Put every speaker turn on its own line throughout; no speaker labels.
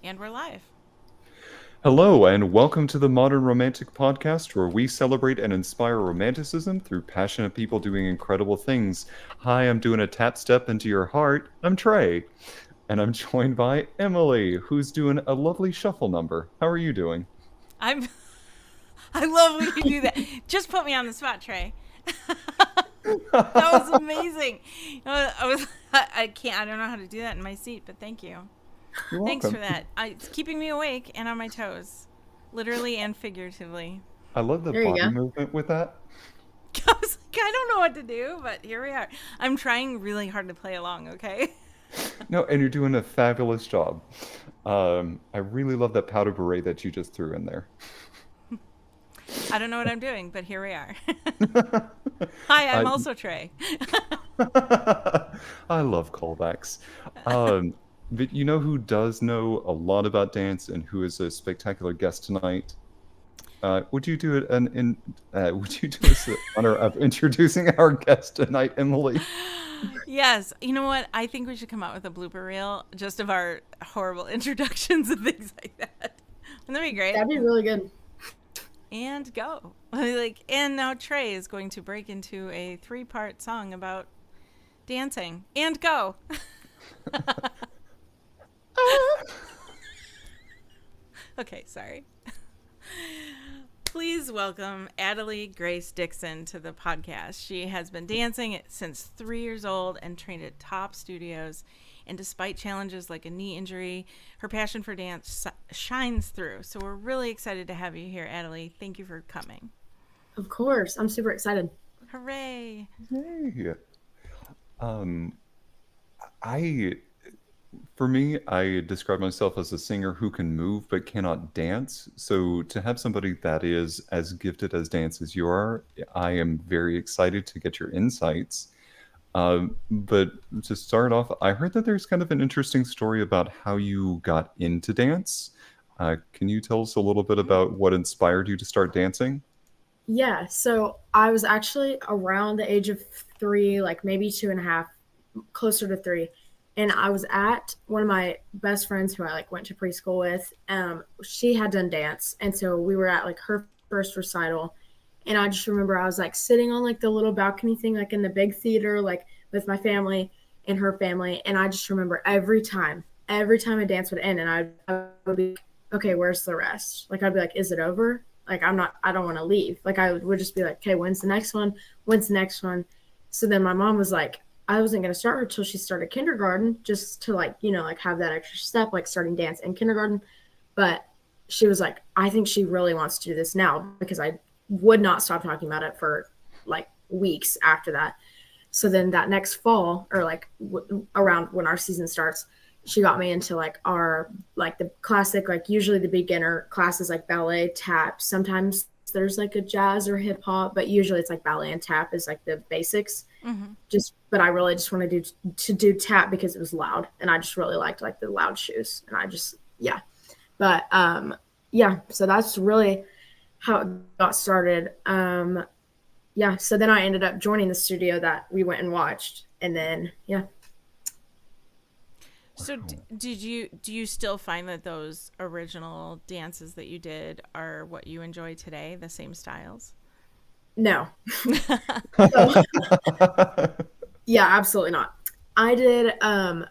And we're live.
Hello, and welcome to the Modern Romantic Podcast, where we celebrate and inspire romanticism through passionate people doing incredible things. Hi, I'm doing a tap step into your heart. I'm Trey, and I'm joined by Emily, who's doing a lovely shuffle number. How are you doing?
I love when you do that. Just put me on the spot, Trey. That was amazing. I can't. I don't know how to do that in my seat, but thank you.
You're
Thanks
welcome.
for that. It's keeping me awake and on my toes, literally and figuratively.
I love the
There you
body
go.
movement with that.
I was like, I don't know what to do, but here we are. I'm trying really hard to play along, okay?
No, and you're doing a fabulous job. I really love that powder beret that you just threw in there.
I don't know what I'm doing, but here we are. Hi, I'm also Trey.
I love callbacks. But you know who does know a lot about dance and who is a spectacular guest tonight? Would you do it would you do us the honor of introducing our guest tonight, Emily?
Yes. You know what? I think we should come out with a blooper reel just of our horrible introductions and things like that. Wouldn't that be great?
That'd be really good.
And go. And now Trey is going to break into a 3-part song about dancing. And go. Okay, sorry. Please welcome Adalie Grace Dickson to the podcast. She has been dancing since 3 years old and trained at top studios. And despite challenges like a knee injury, her passion for dance shines through. So we're really excited to have you here, Adalie. Thank you for coming.
Of course. I'm super excited.
Hooray.
Hey. For me, I describe myself as a singer who can move but cannot dance. So to have somebody that is as gifted as dance as you are, I am very excited to get your insights. But to start off, I heard that there's kind of an interesting story about how you got into dance. Can you tell us a little bit about what inspired you to start dancing?
Yeah. So I was actually around the age of 3, like maybe 2.5, closer to 3. And I was at one of my best friends who I went to preschool with. She had done dance. And so we were at her first recital. And I just remember I was sitting on the little balcony thing, in the big theater, with my family and her family. And I just remember every time a dance would end and I would be, okay, where's the rest? I'd be like, is it over? I don't want to leave. I would just be like, okay, when's the next one? When's the next one? So then my mom was like, I wasn't going to start her till she started kindergarten, just to have that extra step, starting dance in kindergarten. But she was like, I think she really wants to do this now, because I would not stop talking about it for weeks after that. So then that next fall, or around when our season starts, she got me into our the classic, usually the beginner classes, ballet, tap. Sometimes there's a jazz or hip hop, but usually it's ballet and tap is the basics.
Mm-hmm.
But I really just wanted to do tap because it was loud, and I just really liked the loud shoes, and I just But so that's really how it got started. So then I ended up joining the studio that we went and watched, and then
So do you still find that those original dances that you did are what you enjoy today, the same styles?
No. Yeah, absolutely not. I did so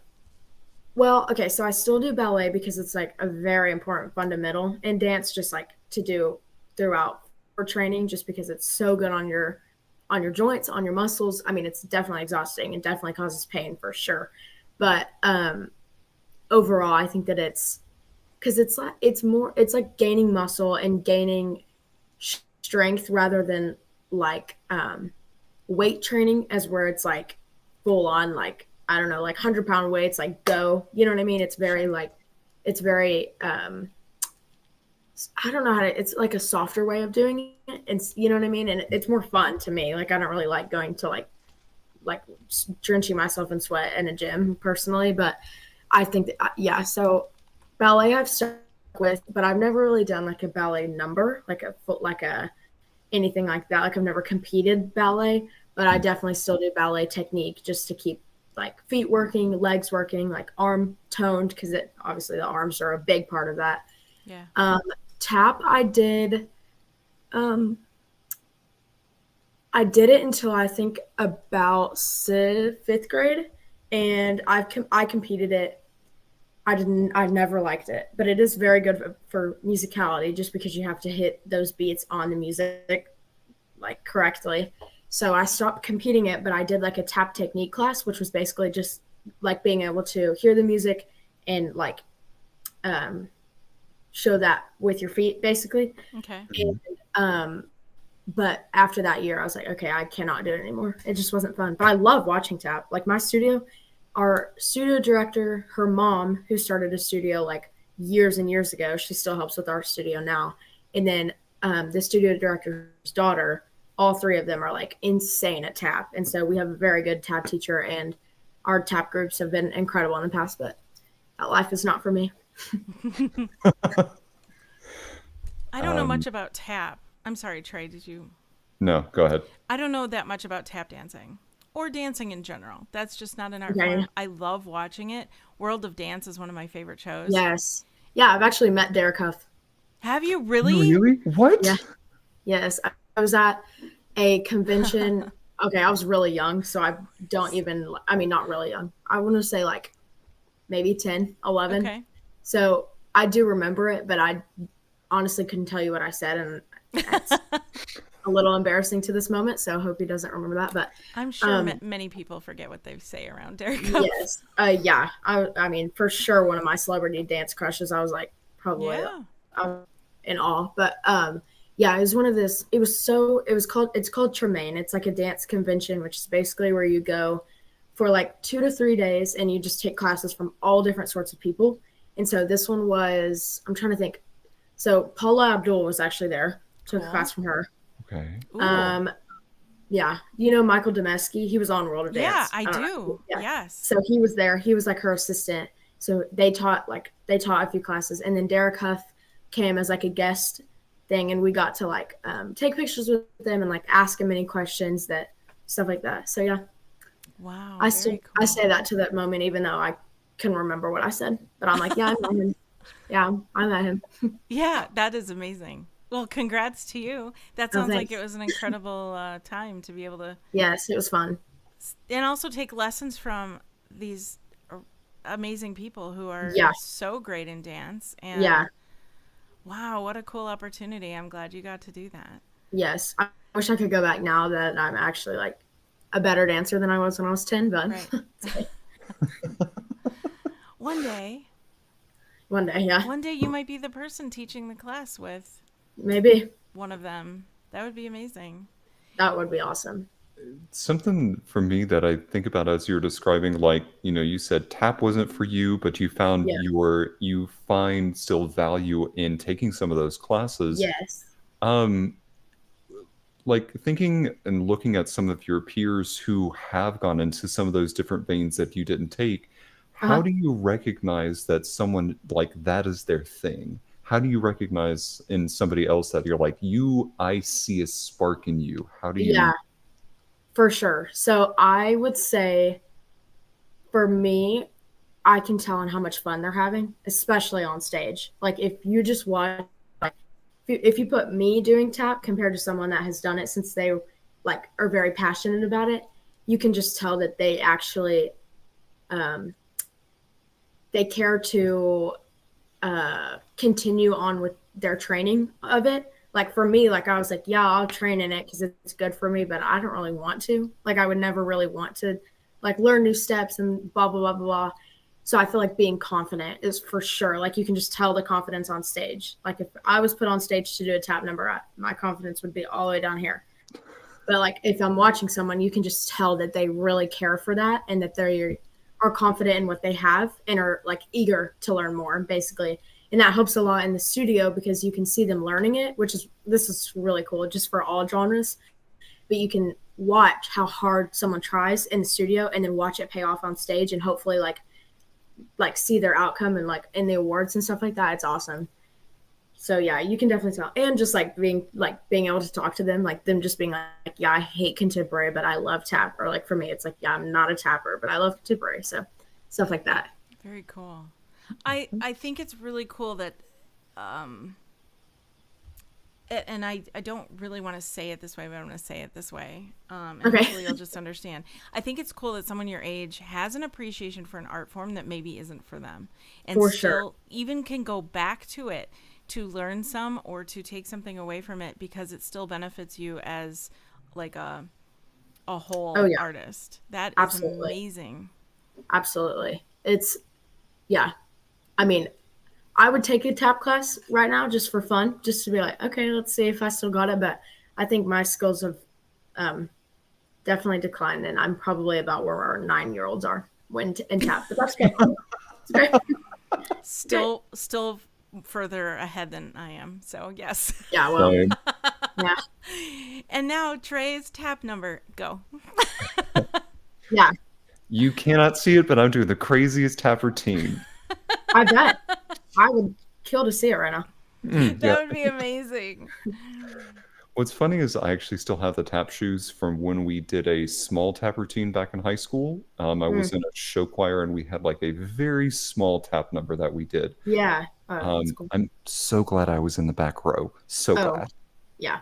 I still do ballet because it's a very important fundamental in dance, just to do throughout for training, just because it's so good on your on your joints, on your muscles. I mean, it's definitely exhausting and definitely causes pain for sure. But overall, I think that it's because it's like gaining muscle and gaining strength rather than like weight training, as where it's like full on, like, I don't know, like 100-pound weights, like go, you know what I mean? It's very like, it's very, I don't know how to, it's like a softer way of doing it. And you know what I mean? And it's more fun to me. Like, I don't really like going to like drenching myself in sweat in a gym personally, but I think that, yeah. So ballet I've stuck with, but I've never really done like a ballet number, like a foot, like a, anything like that. Like, I've never competed ballet, but I definitely still do ballet technique just to keep like feet working, legs working, like arm toned, because it obviously the arms are a big part of that.
Yeah.
Tap I did it until I think about fifth grade, and I competed it. I never liked it, but it is very good for musicality, just because you have to hit those beats on the music like correctly. So I stopped competing it, but I did like a tap technique class, which was basically just like being able to hear the music and like show that with your feet, basically.
Okay.
And, but after that year, I was like, okay, I cannot do it anymore. It just wasn't fun. But I love watching tap. Like, our studio director, her mom, who started a studio like years and years ago, she still helps with our studio now. And then the studio director's daughter, all three of them are like insane at tap. And so we have a very good tap teacher, and our tap groups have been incredible in the past, but that life is not for me.
I don't know much about tap. I'm sorry, Trey, did you?
No, go ahead.
I don't know that much about tap dancing or dancing in general. That's just not an art
Okay.
form. I love watching it. World of Dance is one of my favorite shows.
Yes. Yeah, I've actually met Derek Huff.
Have you really?
Really? What?
Yeah. Yes. I was at a convention. Okay, I was really young, so I don't even, I mean, not really young. I want to say like maybe 10, 11.
Okay.
So I do remember it, but I honestly couldn't tell you what I said, and it's a little embarrassing to this moment, so I hope he doesn't remember that. But
I'm sure many people forget what they say around Derek Huff.
yes. Yeah. I mean, for sure, one of my celebrity dance crushes. I was like, probably
Yeah.
I was in awe. But yeah, it was one of this. It's called Tremaine. It's like a dance convention, which is basically where you go for like 2 to 3 days, and you just take classes from all different sorts of people. And so this one was, I'm trying to think. So Paula Abdul was actually there. Took a class from her.
Okay.
Ooh.
Yeah, you know Michael Demesky. He was on World of
Yeah,
Dance.
I
don't know.
do.
Yeah.
Yes.
So he was there. He was like her assistant. So they taught a few classes, and then Derek Huff came as like a guest thing, and we got to like take pictures with them and like ask him any questions, that stuff like that. So yeah,
Wow.
I
Very cool.
I say that to that moment, even though I couldn't remember what I said, but I'm like, yeah, I met him. Yeah, I met him.
Yeah, that is amazing. Well, congrats to you. That sounds like
thanks.
it was an incredible time to be able to,
Yes, it was fun.
and also take lessons from these amazing people who are
Yeah.
so great in dance. And
Yeah.
wow, what a cool opportunity. I'm glad you got to do that.
Yes, I wish I could go back now that I'm actually like a better dancer than I was when I was 10, but
Right. One day
one day,
you might be the person teaching the class with
maybe
one of them. That would be amazing.
that would be awesome.
Something for me that I think about as you're describing, like, you said tap wasn't for you, but you found
Yeah.
you find still value in taking some of those classes.
Yes.
Um, like thinking and looking at some of your peers who have gone into some of those different veins that you didn't take, how
Uh-huh.
do you recognize that someone like that is their thing? How do you recognize in somebody else that you're like, I see a spark in you? How do you?
Yeah, for sure. So I would say for me, I can tell on how much fun they're having, especially on stage. Like, if you just watch, like, if you put me doing tap compared to someone that has done it since they like are very passionate about it, you can just tell that they actually they care to continue on with their training of it. like for me, like I was like, yeah, I'll train in it because it's good for me, but I don't really want to. Like I would never really want to like learn new steps and blah blah blah blah blah. So I feel like being confident is for sure. Like you can just tell the confidence on stage. Like if I was put on stage to do a tap number, my confidence would be all the way down here. But like if I'm watching someone, you can just tell that they really care for that and that they are confident in what they have and are like eager to learn more, basically. And that helps a lot in the studio because you can see them learning it, this is really cool just for all genres. But you can watch how hard someone tries in the studio and then watch it pay off on stage and hopefully like see their outcome and like in the awards and stuff like that. It's awesome. So yeah, you can definitely tell. And just like being able to talk to them, like them just being like, yeah, I hate contemporary, but I love tap. Or like for me, it's like, yeah, I'm not a tapper, but I love contemporary. So stuff like that.
Very cool. I think it's really cool that, and I don't really want to say it this way, but I'm going to say it this way. And
Okay.
hopefully you'll just understand. I think it's cool that someone your age has an appreciation for an art form that maybe isn't for them. And
For
still
sure.
even can go back to it to learn some or to take something away from it because it still benefits you as like a whole
Oh, yeah.
artist. That is
Absolutely.
amazing.
Absolutely. Yeah. I mean, I would take a tap class right now just for fun, just to be like, okay, let's see if I still got it. But I think my skills have definitely declined, and I'm probably about where our 9-year-olds are in tap. But that's good. It's great.
Still further ahead than I am. So yes.
Yeah, well,
Same.
yeah,
And now Trey's tap number. Go.
yeah.
You cannot see it, but I'm doing the craziest tap routine.
I bet I would kill to see it right now.
That would be amazing.
What's funny is I actually still have the tap shoes from when we did a small tap routine back in high school. I was in a show choir and we had like a very small tap number that we did.
Yeah. Oh, that's cool.
I'm so glad I was in the back row. So
Oh.
glad.
Yeah.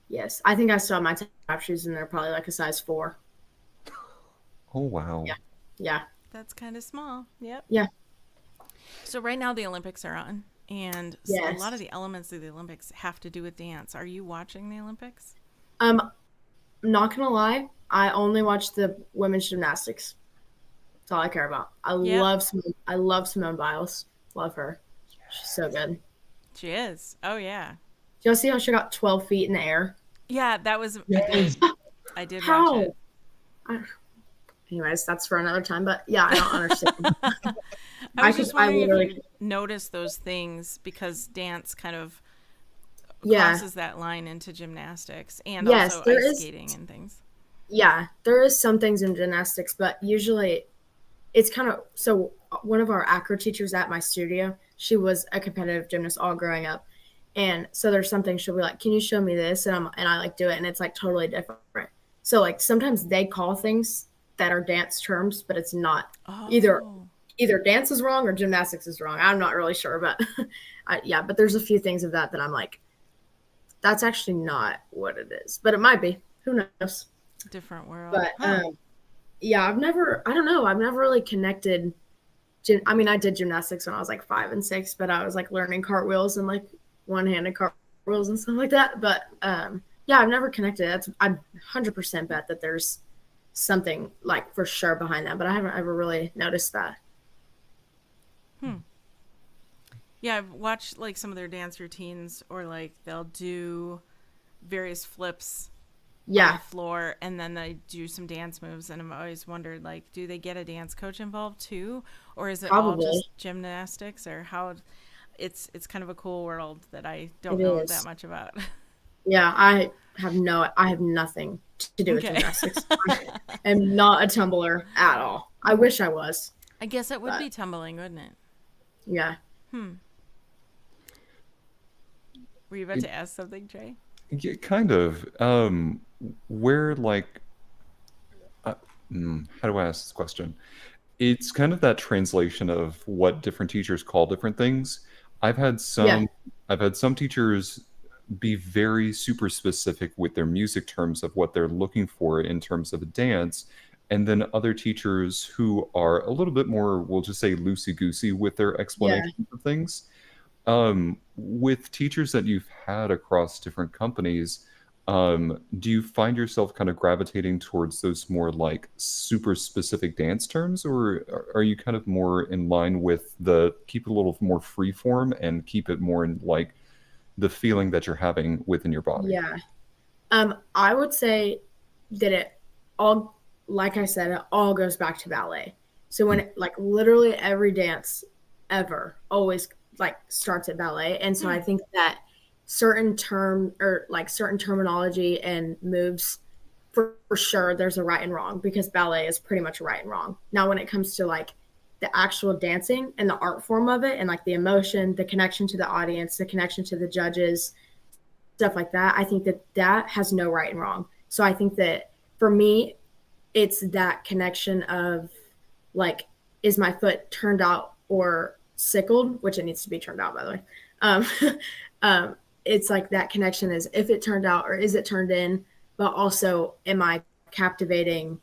Yes. I think I still have my tap shoes and they're probably like a size 4.
Oh, wow.
Yeah. Yeah.
That's kind of small. Yep.
Yeah.
So right now the Olympics are on, and a
Yes.
lot of the elements of the Olympics have to do with dance. Are you watching the Olympics?
Not gonna lie, I only watch the women's gymnastics. That's all I care about. I
Yep.
love Simone Biles. Love her. She's so good.
She is. Oh yeah.
Do y'all see how she got 12 feet in the air?
Yeah, that was. I did watch
How?
it.
Anyways, that's for another time. But yeah, I don't understand.
I was
I
just
could- I
wondering if
literally-
you noticed those things because dance kind of
Yeah.
crosses that line into gymnastics and
Yes,
also
there
ice
is-
skating and things.
Yeah, there is some things in gymnastics, but usually it's kind of so. One of our acro teachers at my studio, she was a competitive gymnast all growing up, and so there's something she'll be like, "Can you show me this?" And I like do it, and it's like totally different. So like sometimes they call things that are dance terms, but it's not.
Oh.
Either dance is wrong or gymnastics is wrong. I'm not really sure, but yeah, but there's a few things of that I'm like, that's actually not what it is, but it might be. Who knows?
Different world.
But
Huh.
yeah, I've never really connected. I mean, I did gymnastics when I was like 5 and 6, but I was like learning cartwheels and like one-handed cartwheels and stuff like that. But yeah, I've never connected. I'm 100% bet that there's something like for sure behind that, but I haven't ever really noticed that.
Yeah, I've watched like some of their dance routines, or like they'll do various flips on
Yeah,
the floor, and then they do some dance moves. And I've always wondered, like, do they get a dance coach involved too, or is it all
Probably.
just gymnastics, or how? It's kind of a cool world that I don't
It
know
is.
that much about.
yeah. I have nothing to do with
Okay.
gymnastics. I am not a tumbler at all. I wish I was.
I guess it would
But-
be tumbling, wouldn't it?
Yeah.
Were you about to ask something, Trey?
Yeah, kind of. Where like, how do I ask this question? It's kind of that translation of what different teachers call different things. I've had some teachers be very super specific with their music terms of what they're looking for in terms of a dance, and then other teachers who are a little bit more, we'll just say loosey goosey with their explanations of things. With teachers that you've had across different companies, do you find yourself kind of gravitating towards those more like super specific dance terms, or are you kind of more in line with the keep it a little more free form and keep it more in like the feeling that you're having within your body?
Yeah. I would say that it all, like I said, it all goes back to ballet. So when it, like literally every dance ever always like starts at ballet, and so I think that certain term or like certain terminology and moves for sure there's a right and wrong because ballet is pretty much right and wrong. Now when it comes to like the actual dancing and the art form of it and like the emotion, the connection to the audience, the connection to the judges, stuff like that, I think that that has no right and wrong. So I think that for me, it's that connection of like, is my foot turned out or sickled, which it needs to be turned out, by the way. Um, it's like that connection is if it turned out or is it turned in, but also am I captivating?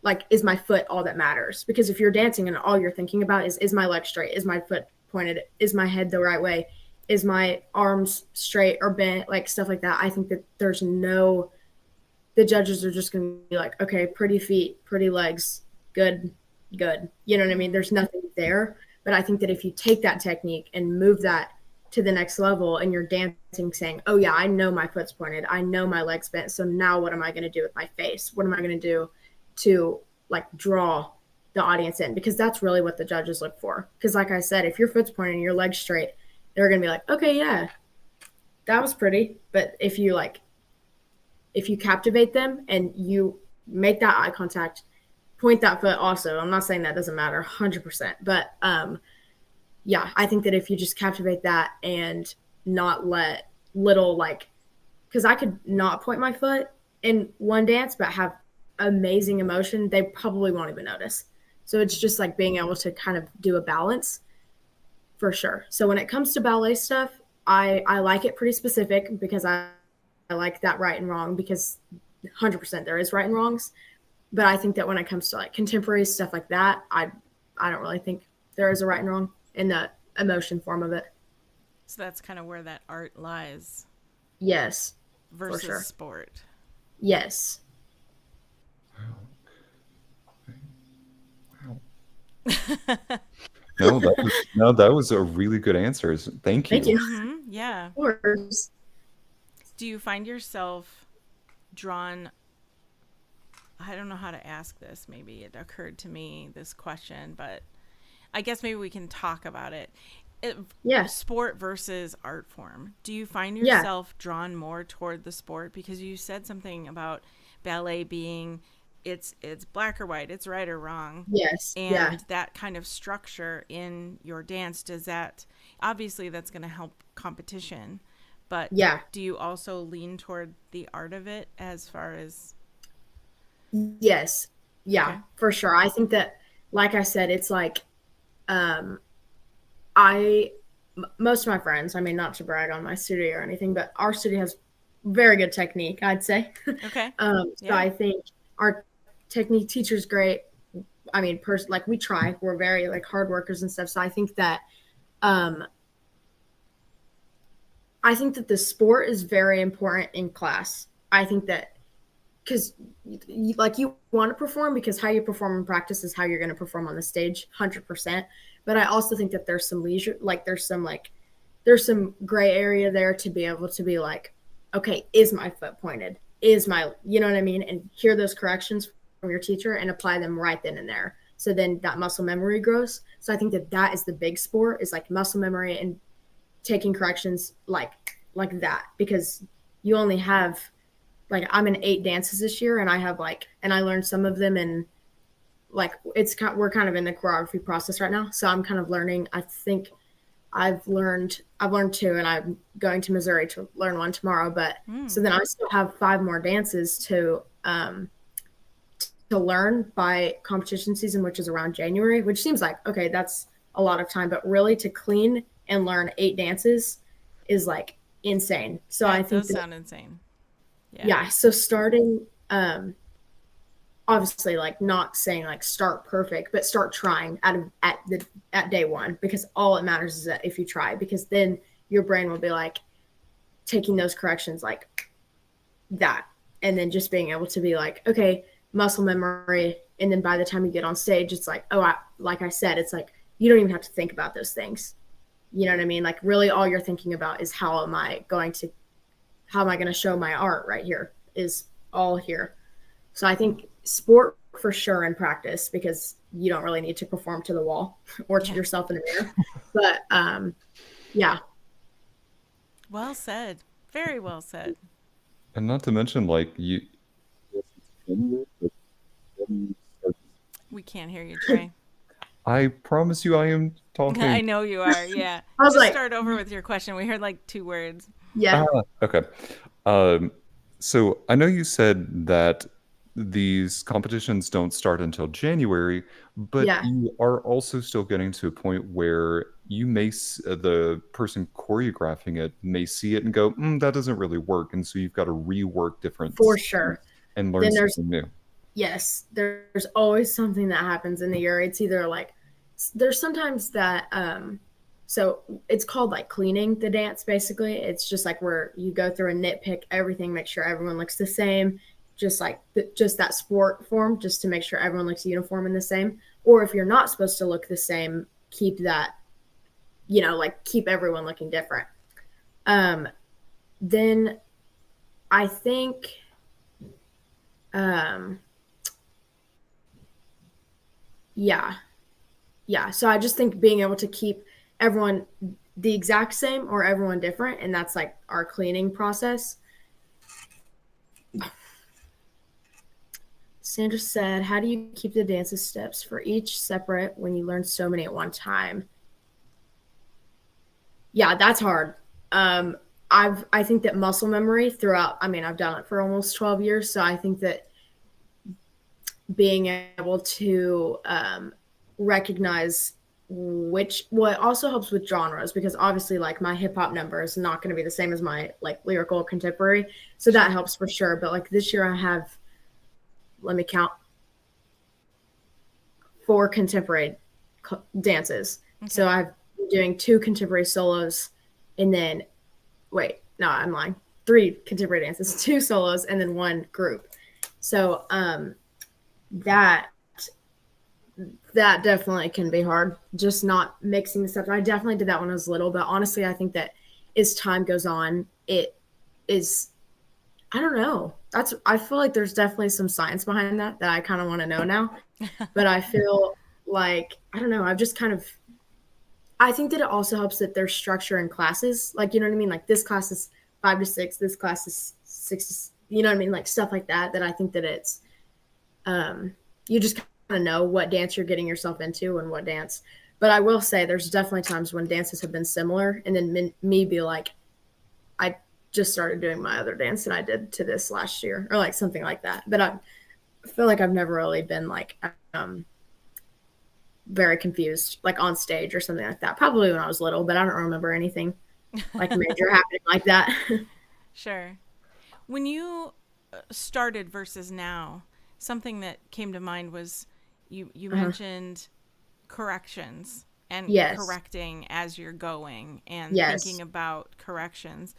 Like, is my foot all that matters? Because if you're dancing and all you're thinking about is my leg straight? Is my foot pointed? Is my head the right way? Is my arms straight or bent? Like stuff like that. I think that there's no, the judges are just going to be like, okay, pretty feet, pretty legs, good, good. You know what I mean? There's nothing there. But I think that if you take that technique and move that to the next level and you're dancing saying, oh yeah, I know my foot's pointed. I know my leg's bent. So now what am I going to do with my face? What am I going to do to like draw the audience in? Because that's really what the judges look for. Because like I said, if your foot's pointed and your leg's straight, they're going to be like, okay, yeah, that was pretty. But if you captivate them and you make that eye contact, point that foot also, I'm not saying that doesn't matter 100%, but yeah, I think that if you just captivate that and not let little like, because I could not point my foot in one dance but have amazing emotion, they probably won't even notice. So it's just like being able to kind of do a balance for sure. So when it comes to ballet stuff, I like it pretty specific because I like that right and wrong because 100% there is right and wrongs. But I think that when it comes to like contemporary stuff like that, I don't really think there is a right and wrong in the emotion form of it.
So that's kind of where that art lies
Yes,
versus
for sure.
sport.
Yes.
Wow. No, that was a really good answer. Thank you.
Thank you.
Yeah.
Of course.
Do you find yourself drawn? I don't know how to ask this. Maybe it occurred to me, this question, but I guess maybe we can talk about it.
Yeah.
Sport versus art form. Do you find
Yeah.
yourself drawn more toward the sport? Because you said something about ballet being it's black or white, it's right or wrong.
Yes.
And
Yeah.
that kind of structure in your dance, does that, obviously that's going to help competition, but
Yeah.
do you also lean toward the art of it as far as
Yes. Yeah,
okay.
for sure. I think that, like I said, it's like, um, I, most of my friends, I mean, not to brag on my studio or anything, but our studio has very good technique, I'd say.
Okay.
So
Yeah.
I think our technique teacher's great. I mean, like we try, we're very like hard workers and stuff. So um, I think that the sport is very important in class. I think that because like you want to perform because how you perform in practice is how you're going to perform on the stage 100%. But I also think that there's some leisure, like there's some gray area there to be able to be like, okay, is my foot pointed, is my, you know what I mean, and hear those corrections from your teacher and apply them right then and there, so then that muscle memory grows. So I think that that is the big sport, is like muscle memory and taking corrections like that, because you only have, like, I'm in 8 dances this year, and I have like, and I learned some of them, and like we're kind of in the choreography process right now, so I'm kind of learning. I think I've learned 2, and I'm going to Missouri to learn one tomorrow, but so then I still have 5 more dances to learn by competition season, which is around January, which seems like, okay, that's a lot of time, but really to clean and learn 8 dances is like insane. So
That
I think
does
that,
sound insane. Yeah.
yeah, so starting obviously like not saying like start perfect, but start trying at day one, because all it matters is that if you try, because then your brain will be like taking those corrections like that, and then just being able to be like, okay, muscle memory, and then by the time you get on stage, it's like, oh, like I said, it's like you don't even have to think about those things. You know what I mean? Like really all you're thinking about is how am I going to show my art right here, is all here. So I think sport for sure in practice, because you don't really need to perform to the wall or to yourself in the mirror. But yeah.
Well said. Very well said.
And not to mention, like, you.
We can't hear you, Trey.
I promise you, I am talking.
I know you are. Yeah.
I was
Just
like,
start over with your question. We heard like 2 words.
yeah.
Okay. So I know you said that these competitions don't start until January, but
Yeah.
you are also still getting to a point where you may, the person choreographing it may see it and go, that doesn't really work. And so you've got to rework different
For
scenes
sure.
and learn
Then there's
something new.
yes, there's always something that happens in the year. It's either like there's sometimes that so it's called like cleaning the dance. Basically it's just like where you go through and nitpick everything, make sure everyone looks the same, just like just that sport form, just to make sure everyone looks uniform and the same. Or if you're not supposed to look the same, keep that, like keep everyone looking different. Then I think yeah. Yeah. So I just think being able to keep everyone the exact same or everyone different, and that's like our cleaning process. Sandra said, how do you keep the dances steps for each separate when you learn so many at one time? Yeah, that's hard. I think that muscle memory throughout, I mean, I've done it for almost 12 years. So I think that being able to recognize what also helps with genres, because obviously like my hip hop number is not going to be the same as my like lyrical contemporary. So that helps for sure. But like this year I have, let me count, 4 contemporary dances. Okay. So I've been doing 2 contemporary solos, and then wait, no, I'm lying. 3 contemporary dances, 2 solos, and then 1 group. So that definitely can be hard, just not mixing the stuff. I definitely did that when I was little, but honestly, I think that as time goes on, it is, I don't know. I feel like there's definitely some science behind that I kind of want to know now. But I feel like, I don't know, I think that it also helps that there's structure in classes. Like, you know what I mean? Like this class is 5 to 6, this class is 6 to, you know what I mean? Like stuff like that I think that it's, you just kind of know what dance you're getting yourself into and what dance. But I will say there's definitely times when dances have been similar, and then me be like, I just started doing my other dance that I did to this last year, or like something like that. But I feel like I've never really been like very confused, like on stage or something like that. Probably when I was little, but I don't remember anything like major happening like that.
Sure. When you started versus now, something that came to mind was you mentioned corrections and correcting as you're going and thinking about corrections.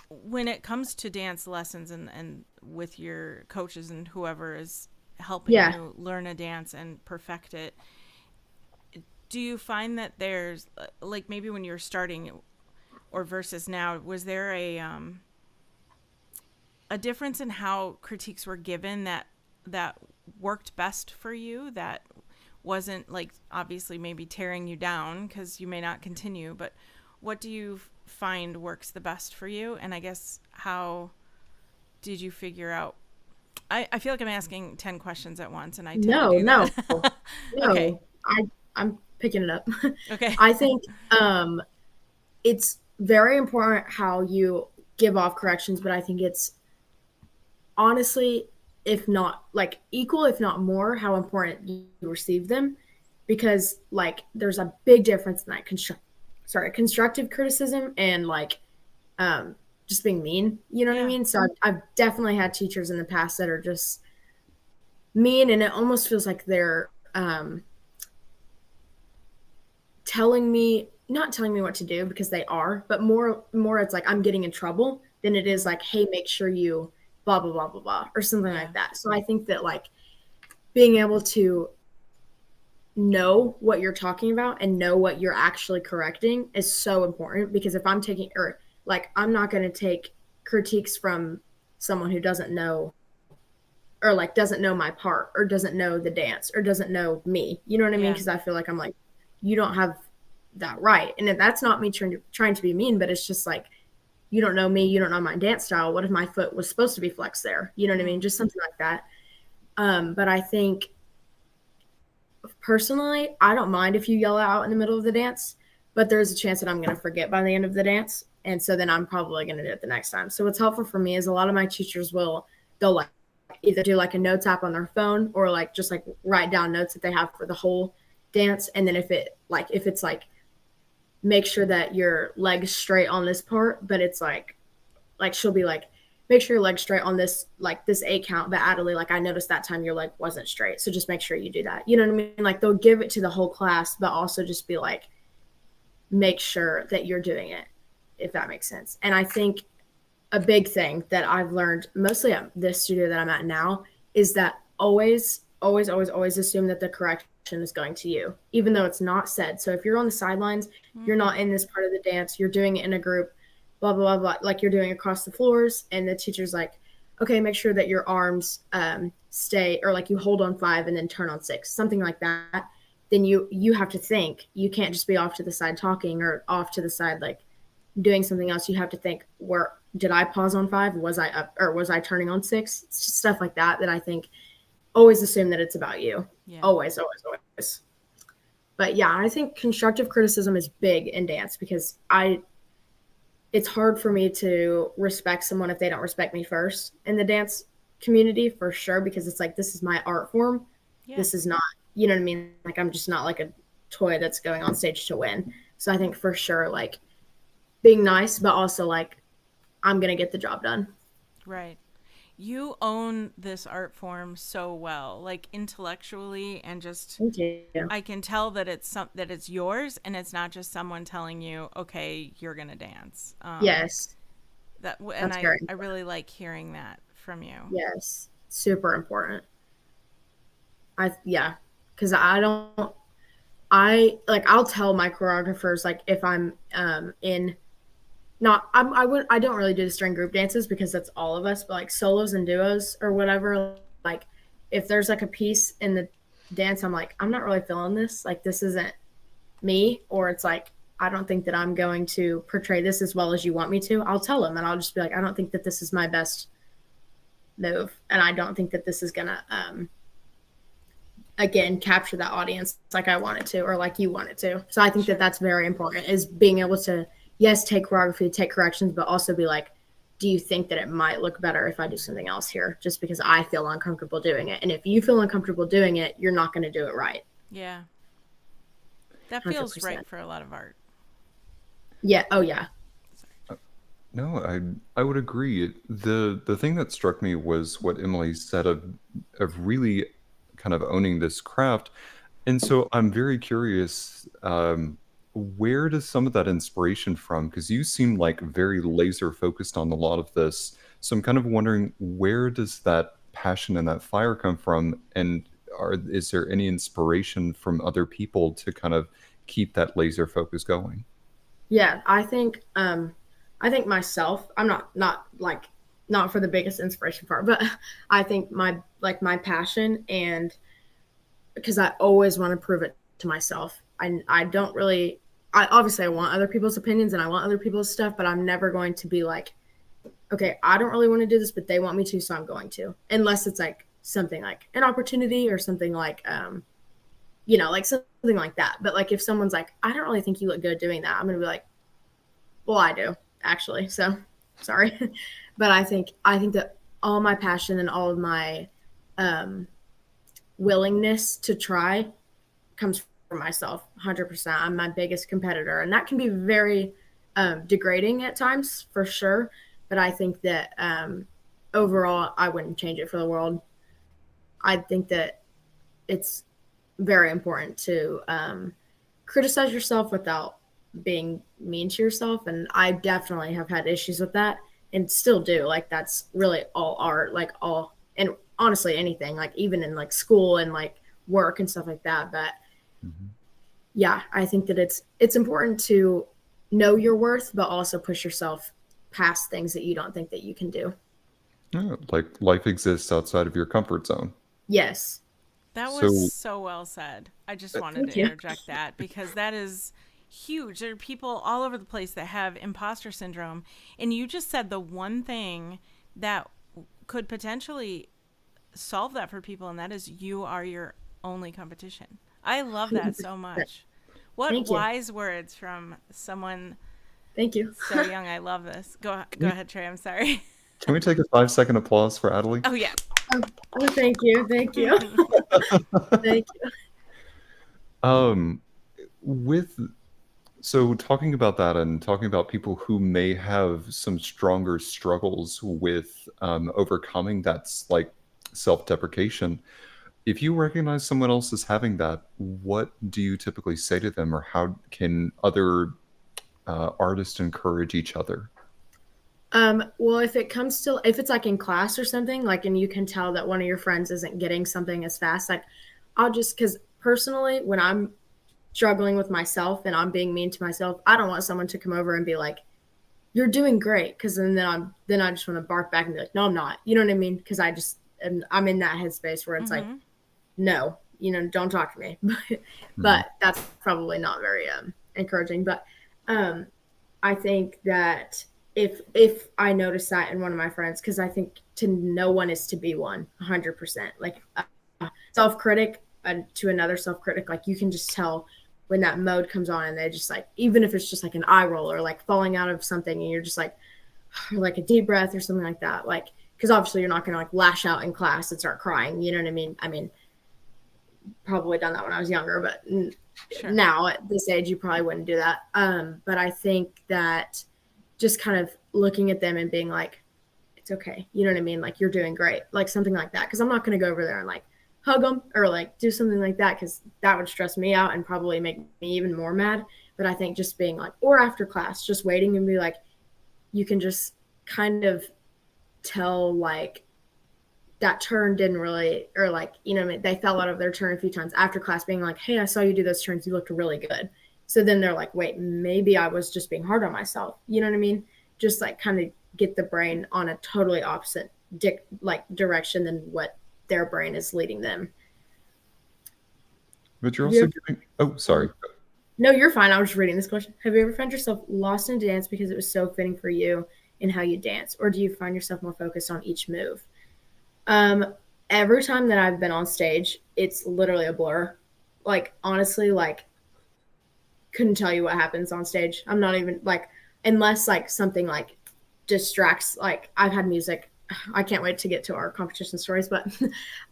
When it comes to dance lessons and with your coaches and whoever is helping you learn a dance and perfect it, do you find that there's, like maybe when you were starting or versus now, was there a difference in how critiques were given that worked best for you, that wasn't like obviously maybe tearing you down because you may not continue, but what do you find works the best for you? And I guess how did you figure out? I feel like I'm asking 10 questions at once, and I tend to do that.
No.
Okay.
I'm picking it up.
Okay.
I think it's very important how you give off corrections, but I think it's honestly, if not like equal, if not more, how important you receive them, because like there's a big difference in that constructive criticism and like just being mean, you know what I mean? So I've definitely had teachers in the past that are just mean, and it almost feels like they're telling me, not telling me what to do, because they are, but more it's like I'm getting in trouble than it is like, hey, make sure you blah blah blah blah blah or something
Yeah.
like that. So I think that like being able to know what you're talking about and know what you're actually correcting is so important, because if I'm taking, or like, I'm not going to take critiques from someone who doesn't know, or like doesn't know my part, or doesn't know the dance, or doesn't know me, you know what I mean?
Yeah.
Because I feel like I'm like, you don't have that right. And that's not me trying to be mean, but it's just like, you don't know me, you don't know my dance style. What if my foot was supposed to be flexed there? You know what I mean? Just something like that. But I think personally, I don't mind if you yell out in the middle of the dance, but there's a chance that I'm going to forget by the end of the dance. And so then I'm probably going to do it the next time. So what's helpful for me is a lot of my teachers they'll like either do like a notes app on their phone, or like just like write down notes that they have for the whole dance. And then if it's like, make sure that your leg's straight on this part, but it's like she'll be like, make sure your leg's straight on this, like this 8 count, but Adalie, like I noticed that time your leg wasn't straight, so just make sure you do that. You know what I mean? Like they'll give it to the whole class, but also just be like, make sure that you're doing it, if that makes sense. And I think a big thing that I've learned mostly at this studio that I'm at now is that always assume that the correction is going to you, even though it's not said. So if you're on the sidelines, you're not in this part of the dance, you're doing it in a group, blah, blah, blah, blah, like you're doing across the floors, and the teacher's like, okay, make sure that your arms stay, or like you hold on 5 and then turn on 6, something like that. Then you have to think. You can't just be off to the side talking, or off to the side like doing something else. You have to think, where did I pause on 5? Was I up, or was I turning on 6? It's just stuff like that I think always assume that it's about you.
Yeah.
Always. But yeah, I think constructive criticism is big in dance, because it's hard for me to respect someone if they don't respect me first in the dance community, for sure, because it's like, this is my art form.
Yeah.
This is not, you know what I mean? Like, I'm just not like a toy that's going on stage to win. So I think for sure, like, being nice, but also like, I'm going to get the job done.
Right. You own this art form so well, like intellectually, and just
Thank you.
I can tell that that it's yours, and it's not just someone telling you, okay, you're gonna dance.
Yes.
And I really like hearing that from you.
Yes. Super important. Because I'll tell my choreographers, like, if I'm I don't really do this during group dances, because that's all of us, but like solos and duos or whatever, like if there's like a piece in the dance, I'm like, I'm not really feeling this, like this isn't me, or it's like, I don't think that I'm going to portray this as well as you want me to. I'll tell them, and I'll just be like, I don't think that this is my best move, and I don't think that this is gonna again capture that audience like I want it to, or like you want it to. So I think that that's very important, is being able to, yes, take choreography, take corrections, but also be like, do you think that it might look better if I do something else here, just because I feel uncomfortable doing it? And if you feel uncomfortable doing it, you're not going to do it right.
Yeah. That feels
100%.
right for a lot of art.
Yeah. Oh, yeah.
No, I would agree. The thing that struck me was what Emily said of really kind of owning this craft. And so I'm very curious, where does some of that inspiration from? Because you seem like very laser focused on a lot of this. So I'm kind of wondering, where does that passion and that fire come from? And is there any inspiration from other people to kind of keep that laser focus going?
Yeah, I think myself, I'm not for the biggest inspiration part, but I think my passion, and because I always want to prove it to myself. I don't really, obviously I want other people's opinions and I want other people's stuff, but I'm never going to be like, okay, I don't really want to do this, but they want me to, so I'm going to, unless it's like something like an opportunity or something like, like something like that. But like if someone's like, I don't really think you look good doing that, I'm going to be like, well, I do actually. So sorry. But I think that all my passion and all of my willingness to try comes from myself. 100%. I'm my biggest competitor, and that can be very degrading at times, for sure. But I think that overall, I wouldn't change it for the world. I think that it's very important to criticize yourself without being mean to yourself. And I definitely have had issues with that and still do. Like, that's really all art, like, all, and honestly, anything, like, even in like school and like work and stuff like that. But yeah, I think that it's important to know your worth, but also push yourself past things that you don't think that you can do.
Yeah, like life exists outside of your comfort zone.
Yes.
That was
So,
so well said. I just wanted
Thank
to
you.
interject that because that is huge. There are people all over the place that have imposter syndrome. And you just said the one thing that could potentially solve that for people, and that is you are your only competition. I love that so much. What
Thank you.
wise words from someone
Thank you.
so young. I love this. Go ahead, Trey. I'm sorry.
can we take a 5-second applause for Adalie?
Oh yeah.
Oh, thank you. Thank you. Thank you.
Um, with So talking about that and talking about people who may have some stronger struggles with overcoming that's like self-deprecation, if you recognize someone else as having that, what do you typically say to them, or how can other artists encourage each other?
Well, if it's like in class or something, like, and you can tell that one of your friends isn't getting something as fast, like, because personally, when I'm struggling with myself and I'm being mean to myself, I don't want someone to come over and be like, "You're doing great," because then I just want to bark back and be like, "No, I'm not." You know what I mean? Because I'm in that headspace where it's like,
Mm-hmm.
"No, don't talk to me."
Mhm.
But that's probably not very encouraging. But um, I think that if I notice that in one of my friends, because I think to no one is to be 100%. Like, self critic to another self critic, like, you can just tell when that mode comes on, and they just, like, even if it's just like an eye roll or like falling out of something, and you're just like, or like a deep breath or something like that, like, because obviously you're not going to like lash out in class and start crying. You know what I mean? I mean, probably done that when I was younger, but
Sure.
now at this age, you probably wouldn't do that. But I think that just kind of looking at them and being like, it's okay. You know what I mean? Like, you're doing great, like something like that. Cause I'm not going to go over there and like hug them or like do something like that. Cause that would stress me out and probably make me even more mad. But I think just being like, or after class, just waiting and be like, you can just kind of tell like that turn didn't really, or like, they fell out of their turn a few times after class, being like, hey, I saw you do those turns. You looked really good. So then they're like, wait, maybe I was just being hard on myself. You know what I mean? Just like kind of get the brain on a totally opposite direction than what their brain is leading them.
But you're
Have you
also
ever,
giving. Oh, sorry.
no, you're fine. I was just reading this question. Have you ever found yourself lost in dance because it was so fitting for you and how you dance? Or do you find yourself more focused on each move? Um, every time that I've been on stage, it's literally a blur. Like, honestly, like, couldn't tell you what happens on stage. I'm not even like, unless like something like distracts. Like, I've had music. I can't wait to get to our competition stories, but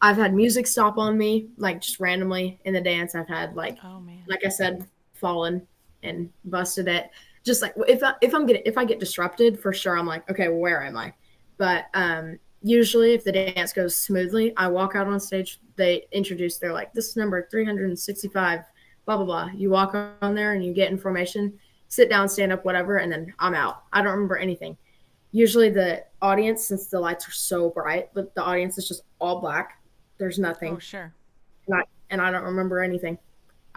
I've had music stop on me, like, just randomly in the dance. I've had
Oh man.
like I said, fallen and busted it. Just like, if I get disrupted, for sure, I'm like, okay, well, where am I? But usually, if the dance goes smoothly, I walk out on stage. They're like, this is number 365, blah blah blah. You walk on there and you get in formation, sit down, stand up, whatever, and then I'm out. I don't remember anything. Usually, the audience, since the lights are so bright, but the audience is just all black. There's
Oh
nothing,
sure.
and I don't remember anything.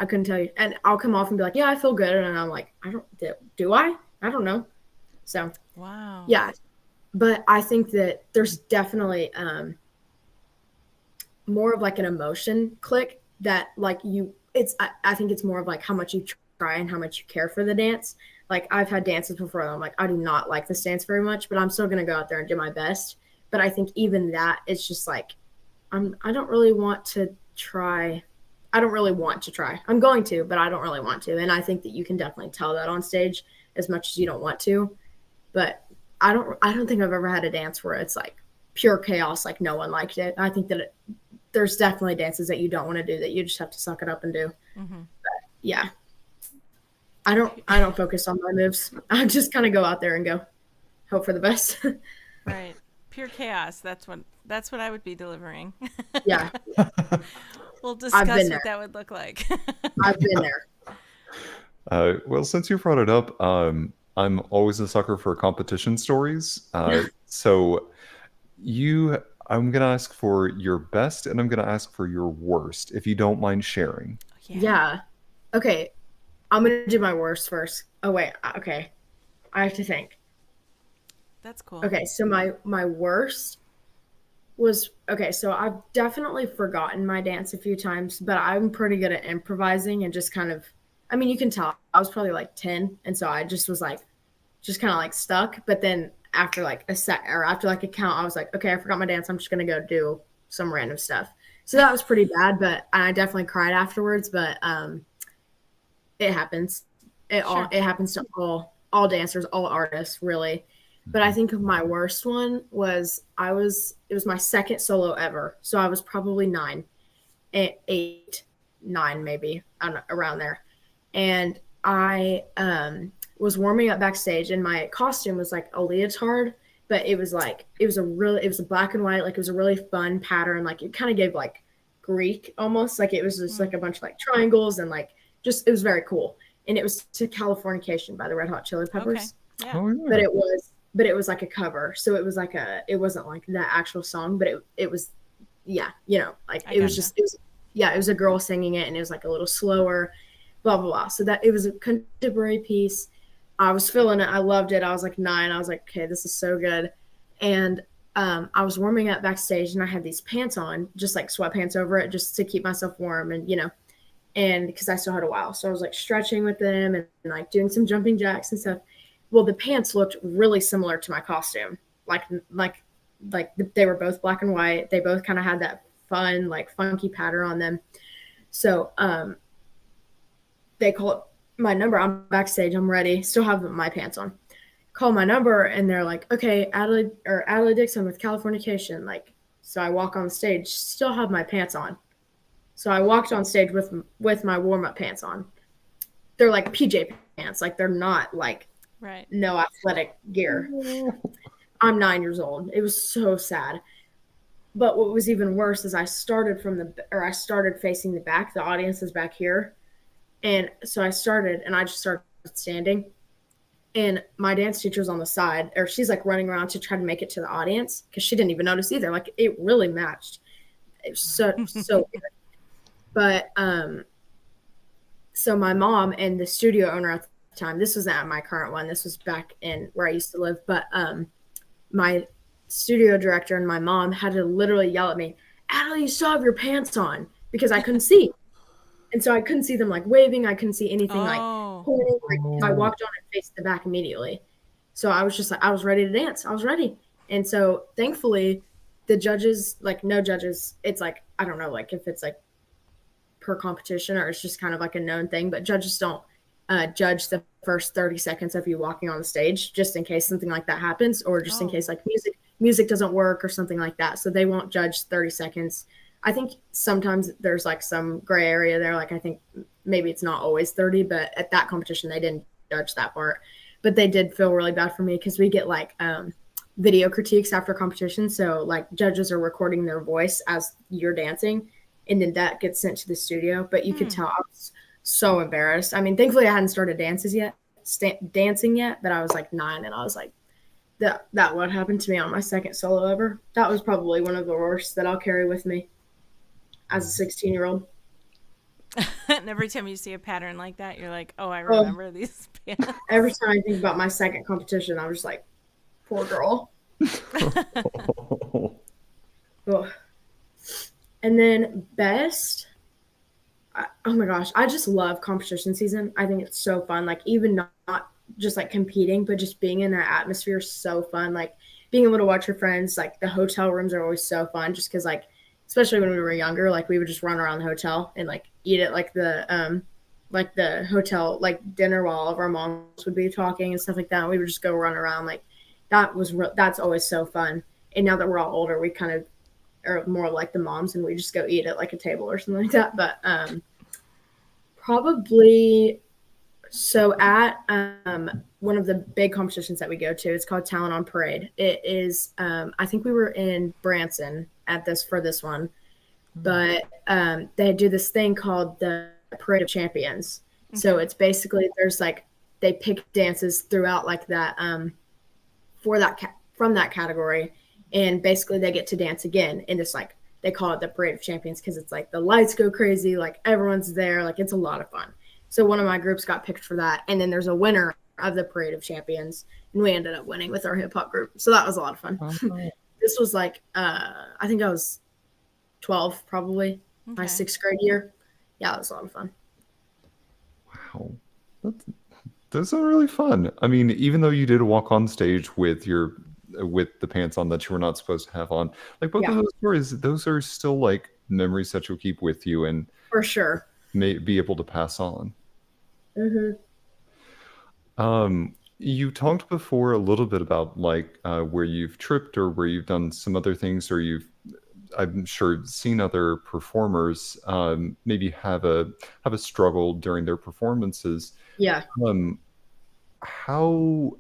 I couldn't tell you. And I'll come off and be like, yeah, I feel good. And I'm like, I don't, do I? I don't know. So,
Wow.
yeah. But I think that there's definitely more of like an emotion click that like I think it's more of like how much you try and how much you care for the dance. Like, I've had dances before and I'm like, I do not like this dance very much, but I'm still going to go out there and do my best. But I think even that, it's just like, I don't really want to try. I don't really want to try. I'm going to, but I don't really want to. And I think that you can definitely tell that on stage as much as you don't want to. But I don't think I've ever had a dance where it's like pure chaos, like no one liked it. I think that there's definitely dances that you don't want to do that you just have to suck it up and do.
Mm-hmm.
Yeah. I don't focus on my moves. I just kind of go out there and go hope for the best.
Right. pure chaos. That's what I would be delivering.
Yeah,
We'll
I've
discuss
been
what
there.
that would look like.
I've been there.
Well, since you brought it up, I'm always a sucker for competition stories. So I'm gonna ask for your best, and I'm gonna ask for your worst, if you don't mind sharing.
Yeah. Okay, I'm gonna do my worst first. Oh wait, okay. I have to think.
That's cool.
Okay, so my worst was okay. So I've definitely forgotten my dance a few times, but I'm pretty good at improvising and just kind of. I mean, you can tell I was probably like 10, and so I just was like, just kind of like stuck. But then after like a set or after like a count, I was like, okay, I forgot my dance. I'm just gonna go do some random stuff. So that was pretty bad, but I definitely cried afterwards. But it happens.
Sure.
It happens to all dancers, all artists, really. But I think my worst one was it was my second solo ever. So I was probably 8, 9 maybe, I don't know, around there. And I was warming up backstage, and my costume was like a leotard, but it was a black and white, like it was a really fun pattern. Like it kind of gave like Greek almost, like it was just like a bunch of like triangles and like just it was very cool. And it was to Californication by the Red Hot Chili Peppers.
Okay. Yeah.
Oh yeah.
But it was like a cover. So it wasn't like that actual song, but it was, yeah, like
I
it was
gotcha.
it was a girl singing it, and it was like a little slower, blah, blah, blah. So that it was a contemporary piece. I was feeling it. I loved it. I was like 9. I was like, okay, this is so good. And I was warming up backstage, and I had these pants on, just like sweatpants over it, just to keep myself warm. And because I still had a while. So I was like stretching with them and like doing some jumping jacks and stuff. Well, the pants looked really similar to my costume. Like they were both black and white. They both kind of had that fun, like funky pattern on them. So they call it my number. I'm backstage. I'm ready. Still have my pants on. Call my number, and they're like, okay, Adalie Dickson with Californication. Like, so I walk on stage, still have my pants on. So I walked on stage with my warm up pants on. They're like PJ pants. Like they're not like
Right.
no athletic gear. I'm 9 years old. It was so sad. But what was even worse is I started facing the back. The audience is back here. And so I just started standing. And my dance teacher was on the side, or she's like running around to try to make it to the audience because she didn't even notice either. Like it really matched. It was so weird. But so my mom and the studio owner at the time, this was not my current one, this was back in where I used to live, but my studio director and my mom had to literally yell at me, Adalie, you still have your pants on, because I couldn't see. And so I couldn't see them like waving. I couldn't see anything like pointing. Like I walked on and faced the back immediately. So I was just like, I was ready to dance. I was ready. And so thankfully the judges, like no judges, it's like, I don't know, like if it's like per competition or it's just kind of like a known thing, but judges don't judge the first 30 seconds of you walking on the stage, just in case something like that happens, or just in case like music doesn't work or something like that. So they won't judge 30 seconds. I think sometimes there's like some gray area there. Like I think maybe it's not always 30, but at that competition, they didn't judge that part. But they did feel really bad for me because we get like video critiques after competition. So like judges are recording their voice as you're dancing, and then that gets sent to the studio. But you could tell I was so embarrassed. I mean, thankfully I hadn't started dancing yet, but I was like 9, and I was like, that what happened to me on my second solo ever. That was probably one of the worst that I'll carry with me as a 16-year-old.
And every time you see a pattern like that, you're like, oh, I remember these pants.
Every time I think about my second competition, I'm just like, poor girl. Ugh. And then best, oh my gosh, I just love competition season. I think it's so fun. Like even not just like competing, but just being in that atmosphere is so fun. Like being able to watch your friends, like the hotel rooms are always so fun just because like, especially when we were younger, like we would just run around the hotel and like eat at like the hotel like dinner while all of our moms would be talking and stuff like that. And we would just go run around. Like that's always so fun. And now that we're all older, we kind of are more like the moms and we just go eat at like a table or something like that. But probably So at one of the big competitions that we go to, it's called Talent on Parade. It is, I think we were in Branson at this for this one, but they do this thing called the Parade of Champions. So it's basically there's like they pick dances throughout like that for that from that category, and basically they get to dance again, and it's like they call it the Parade of Champions because it's like the lights go crazy, like everyone's there, like it's a lot of fun. So one of my groups got picked for that, and then there's a winner of the Parade of Champions, and we ended up winning with our hip hop group. So that was a lot of fun. This was like I think I was 12 probably, my 6th grade year. Yeah, it was a lot of fun.
Wow. Those are really fun. I mean, even though you did walk on stage with the pants on that you were not supposed to have on, like both of those stories, those are still like memories that you'll keep with you and
for sure
may be able to pass on. You talked before a little bit about like where you've tripped or where you've done some other things, or I'm sure seen other performers maybe have a struggle during their performances.
Yeah.
How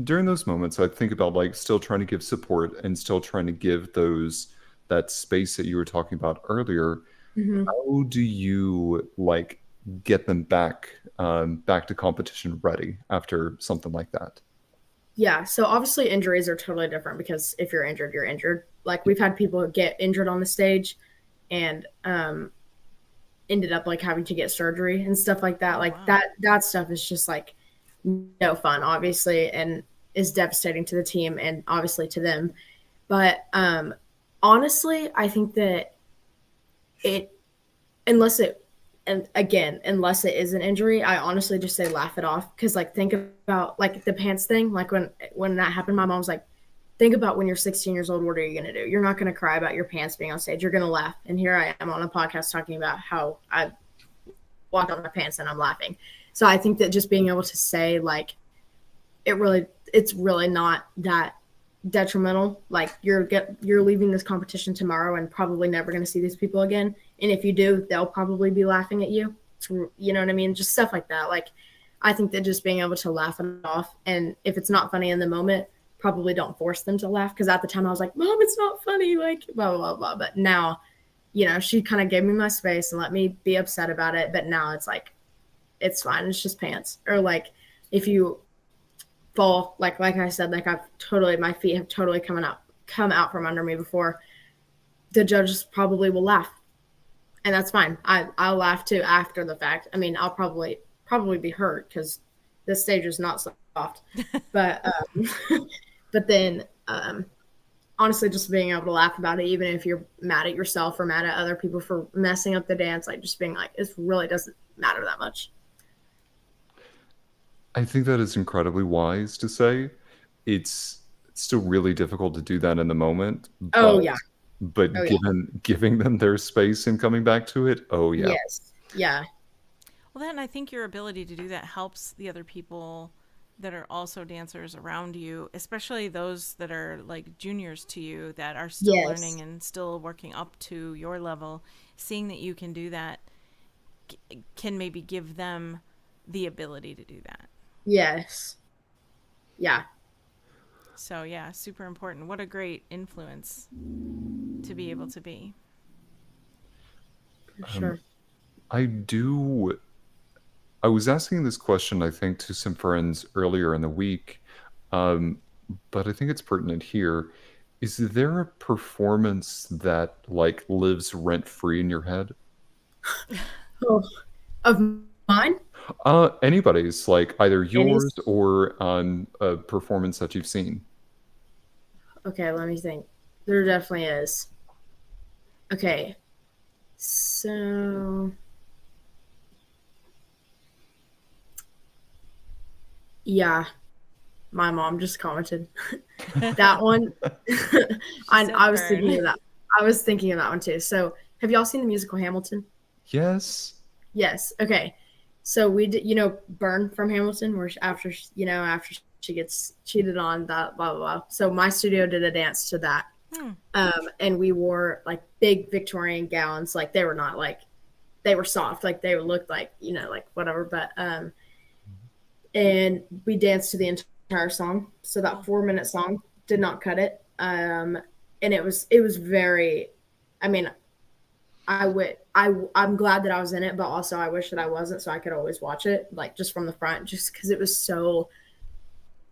during those moments, I think about like still trying to give support and still trying to give that space that you were talking about earlier. How do you like get them back to competition ready after something like that?
Yeah, so obviously injuries are totally different because if you're injured, you're injured. Like we've had people get injured on the stage and ended up like having to get surgery and stuff like that. Like that stuff is just like no fun, obviously, and is devastating to the team and obviously to them. But honestly, I think that unless it is an injury, I honestly just say laugh it off. Because like think about like the pants thing. Like when that happened, my mom was like, think about when you're 16 years old, what are you going to do? You're not going to cry about your pants being on stage. You're going to laugh. And here I am on a podcast talking about how I walked on my pants and I'm laughing. So I think that just being able to say like it's really not that detrimental. Like you're leaving this competition tomorrow and probably never going to see these people again. And if you do, they'll probably be laughing at you. You know what I mean? Just stuff like that. Like I think that just being able to laugh it off, and if it's not funny in the moment, probably don't force them to laugh. Because at the time I was like, Mom, it's not funny, like blah, blah, blah. But now, she kind of gave me my space and let me be upset about it. But now it's like, it's fine. It's just pants. Or like if you fall, like I said, like my feet have totally come out from under me before, the judges probably will laugh. And that's fine. I'll laugh too after the fact. I mean, I'll probably be hurt because this stage is not soft. But but then honestly, just being able to laugh about it, even if you're mad at yourself or mad at other people for messing up the dance, like just being like, it really doesn't matter that much.
I think that is incredibly wise to say. It's still really difficult to do that in the moment. But giving them their space and coming back to it,
yes, yeah.
Well, then I think your ability to do that helps the other people that are also dancers around you, especially those that are like juniors to you that are still learning and still working up to your level. Seeing that you can do that can maybe give them the ability to do that.
Yes. Yeah.
So yeah, super important. What a great influence to be able to be.
For sure.
I was asking this question, I think, to some friends earlier in the week, but I think it's pertinent here. Is there a performance that like lives rent free in your head?
Of mine?
Anybody's, like either yours or a performance that you've seen.
Okay, let me think. There definitely is. Okay, so yeah, my mom just commented that one. I was thinking of that. I was thinking of that one too. So, have y'all seen the musical Hamilton?
Yes.
Yes. Okay. So we did, Burn from Hamilton, where after she gets cheated on, that blah blah blah. So my studio did a dance to that, and we wore like big Victorian gowns. Like they were not like, they were soft, like they looked like like whatever. But and we danced to the entire song. So that
Oh,
4 minute song did not cut it. And it was very, I mean, I'm glad that I was in it, but also I wish that I wasn't so I could always watch it like just from the front, just because it was so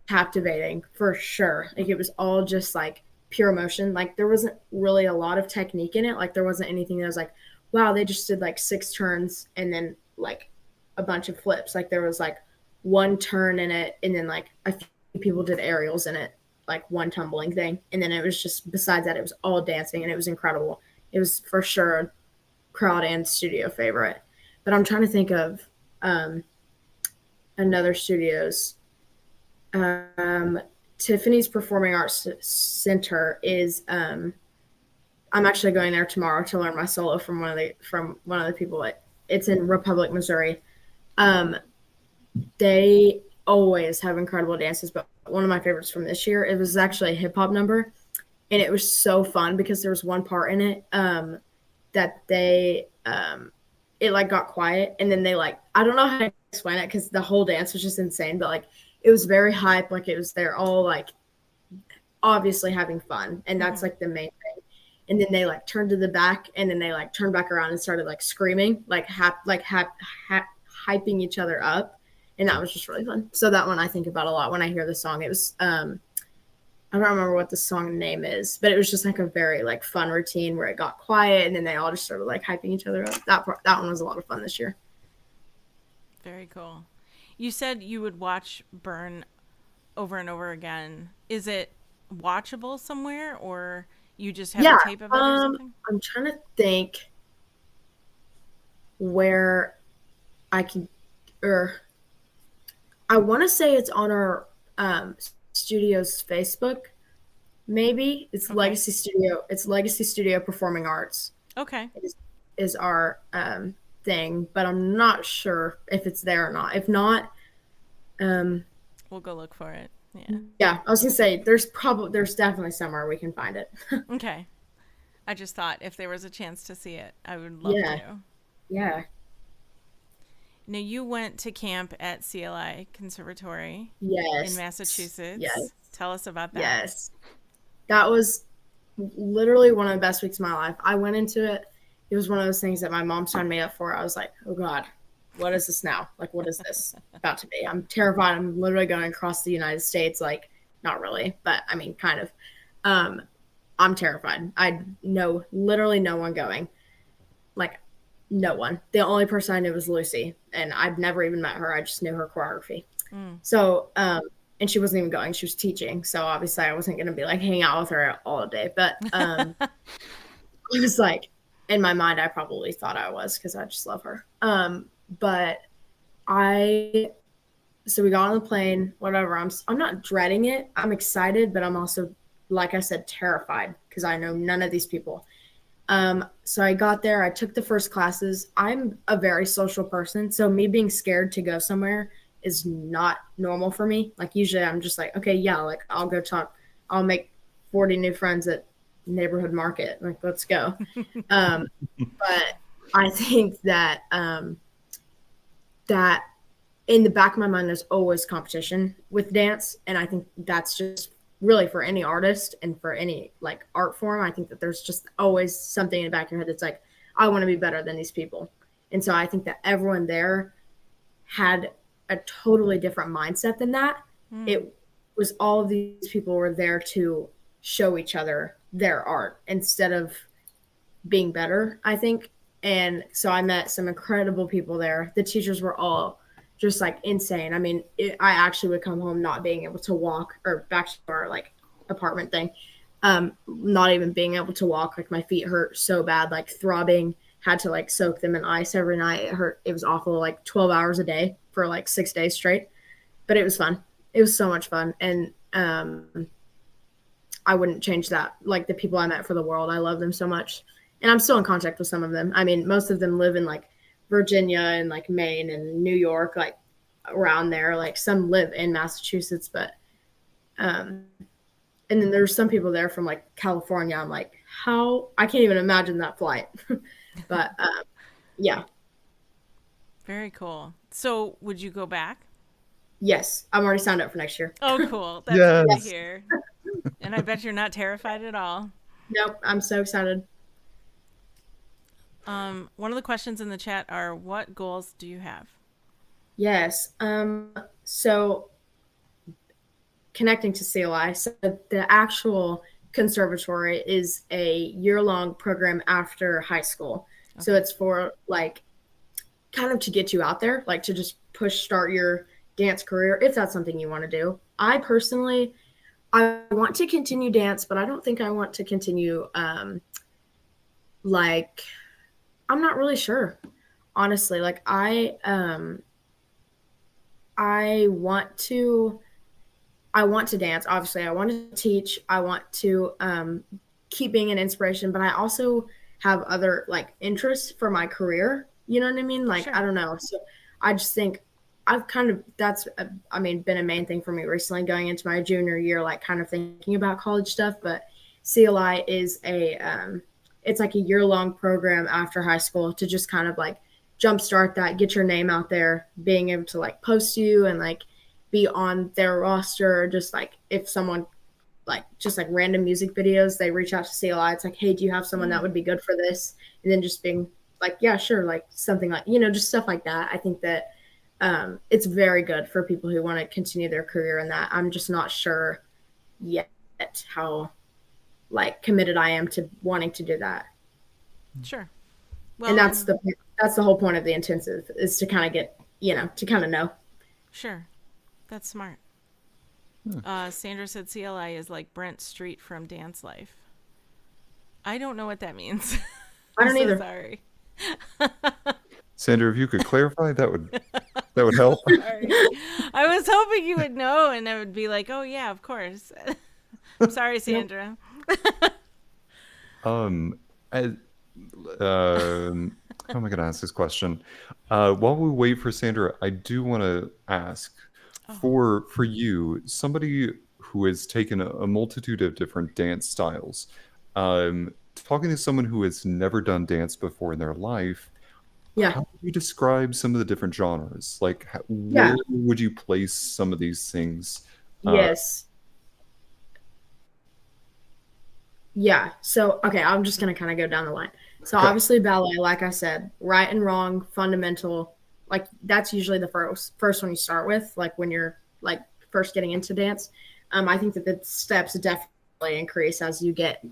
captivating for sure. Like it was all just like pure emotion. Like there wasn't really a lot of technique in it. Like there wasn't anything that was like, wow, they just did like 6 turns and then like a bunch of flips. Like there was like one turn in it and then like a few people did aerials in it, like one tumbling thing. And then it was just besides that, it was all dancing and it was incredible. It was for sure a crowd and studio favorite. But I'm trying to think of um, another studio's um, Tiffany's Performing Arts Center is. I'm actually going there tomorrow to learn my solo from one of the people. It's in Republic, Missouri. Um, they always have incredible dances, but one of my favorites from this year, it was actually a hip hop number, and it was so fun because there was one part in it that it like got quiet, and then they like I don't know how to explain it because the whole dance was just insane, but like it was very hype, like it was they're all like obviously having fun, and that's
hmm.
like the main thing. And then they like turned to the back, and then they like turned back around and started like screaming, hyping each other up, and that was just really fun. So that one I think about a lot when I hear the song. It was I don't remember what the song name is, but it was just like a very like fun routine where it got quiet, and then they all just started like hyping each other up. That one was a lot of fun this year.
Very cool. You said you would watch Burn over and over again. Is it watchable somewhere or you just have a
Yeah,
tape of it or something?
I'm trying to think where I can, or I want to say it's on our studio's Facebook. Maybe it's
Okay.
Legacy Studio. It's Legacy Studio Performing Arts
Okay.
is our thing, but I'm not sure if it's there or not. If not, um,
We'll go look for it. Yeah.
yeah, I was gonna say there's definitely somewhere we can find it.
Okay. I just thought if there was a chance to see it, I would love
Yeah,
to.
yeah,
Now, you went to camp at CLI Conservatory in
yes, yes,
Massachusetts. Tell us about that.
yes. That was literally one of the best weeks of my life. I went into it. It was one of those things that my mom signed me up for. I was like, oh God, what is this now? Like, what is this about to be? I'm terrified. I'm literally going across the United States. Like, not really, but I mean, kind of. Um, I'm terrified. I know literally no one going. Like, no one. The only person I knew was Lucy, and I'd never even met her. I just knew her choreography.
Mm.
So, and she wasn't even going. She was teaching. So obviously I wasn't going to be like hanging out with her all day. But it was like in my mind, I probably thought I was because I just love her. But I, so we got on the plane, whatever. I'm not dreading it. I'm excited, but I'm also, like I said, terrified because I know none of these people. So I got there, I took the first classes. I'm a very social person, so me being scared to go somewhere is not normal for me. Like usually I'm just like, okay, yeah, like I'll go talk, I'll make 40 new friends at neighborhood market. Like let's go. Um, but I think that in the back of my mind there's always competition with dance, and I think that's just really for any artist and for any like art form. I think that there's just always something in the back of your head that's like, I want to be better than these people. And so I think that everyone there had a totally different mindset than that.
Mm.
It was all of these people were there to show each other their art instead of being better, I think. And so I met some incredible people there. The teachers were all just like insane. I mean, I actually would come home not being able to walk or back to our like apartment thing, not even being able to walk. Like my feet hurt so bad, like throbbing. Had to like soak them in ice every night. It hurt. It was awful. Like 12 hours a day for like 6 days straight. But it was fun. It was so much fun, and I wouldn't change that. Like the people I met for the world, I love them so much, and I'm still in contact with some of them. I mean, most of them live in like Virginia and like Maine and New York, like around there. Like some live in Massachusetts, but um, and then there's some people there from like California. I'm like, how I can't even imagine that flight. But yeah,
Very cool. So, would you go back?
Yes, I'm already signed up for next year.
Oh, cool. That's good to
Yes.
hear. And I bet you're not terrified at all.
Nope, I'm so excited.
One of the questions in the chat are, what goals do you have?
Yes. So connecting to CLI, so the actual conservatory is a year-long program after high school. So
Okay.
it's for like kind of to get you out there, like to just start your dance career if that's something you want to do. I personally, I want to continue dance, but I don't think I want to continue like I'm not really sure. Honestly, like I want to dance. Obviously, I want to teach. I want to keep being an inspiration, but I also have other like interests for my career. You know what I mean? Like,
Sure.
I don't know. So I just think I've kind of, I mean, been a main thing for me recently going into my junior year, like kind of thinking about college stuff. But CLI is it's like a year long program after high school to just kind of like jumpstart that, get your name out there, being able to like post you and like be on their roster. Just like if someone like just like random music videos, they reach out to CLI. It's like, hey, do you have someone that would be good for this? And then just being like, yeah, sure, like something like just stuff like that. I think that it's very good for people who want to continue their career in that. I'm just not sure yet how like committed I am to wanting to do that.
Sure.
And
Well, and
that's the whole point of the intensive is to kind of get to kind of know.
sure. That's smart. Sandra said CLI is like Brent Street from Dance Life. I don't know what that means.
I
I'm
don't
so
either.
sorry.
Sandra, if you could clarify, that would help.
Sorry. I was hoping you would know and I would be like, oh, yeah, of course. I'm sorry, Sandra.
Um, I, how am I going to ask this question? While we wait for Sandra, I do want to ask for you, somebody who has taken a multitude of different dance styles, talking to someone who has never done dance before in their life,
Yeah.
how would you describe some of the different genres? Like,
Yeah.
where would you place some of these things?
Yes. Yeah. So, okay, I'm just going to kind of go down the line. So,
Okay.
obviously, ballet, like I said, right and wrong, fundamental, like that's usually the first one you start with, like when you're like first getting into dance. I think that the steps definitely increase as you get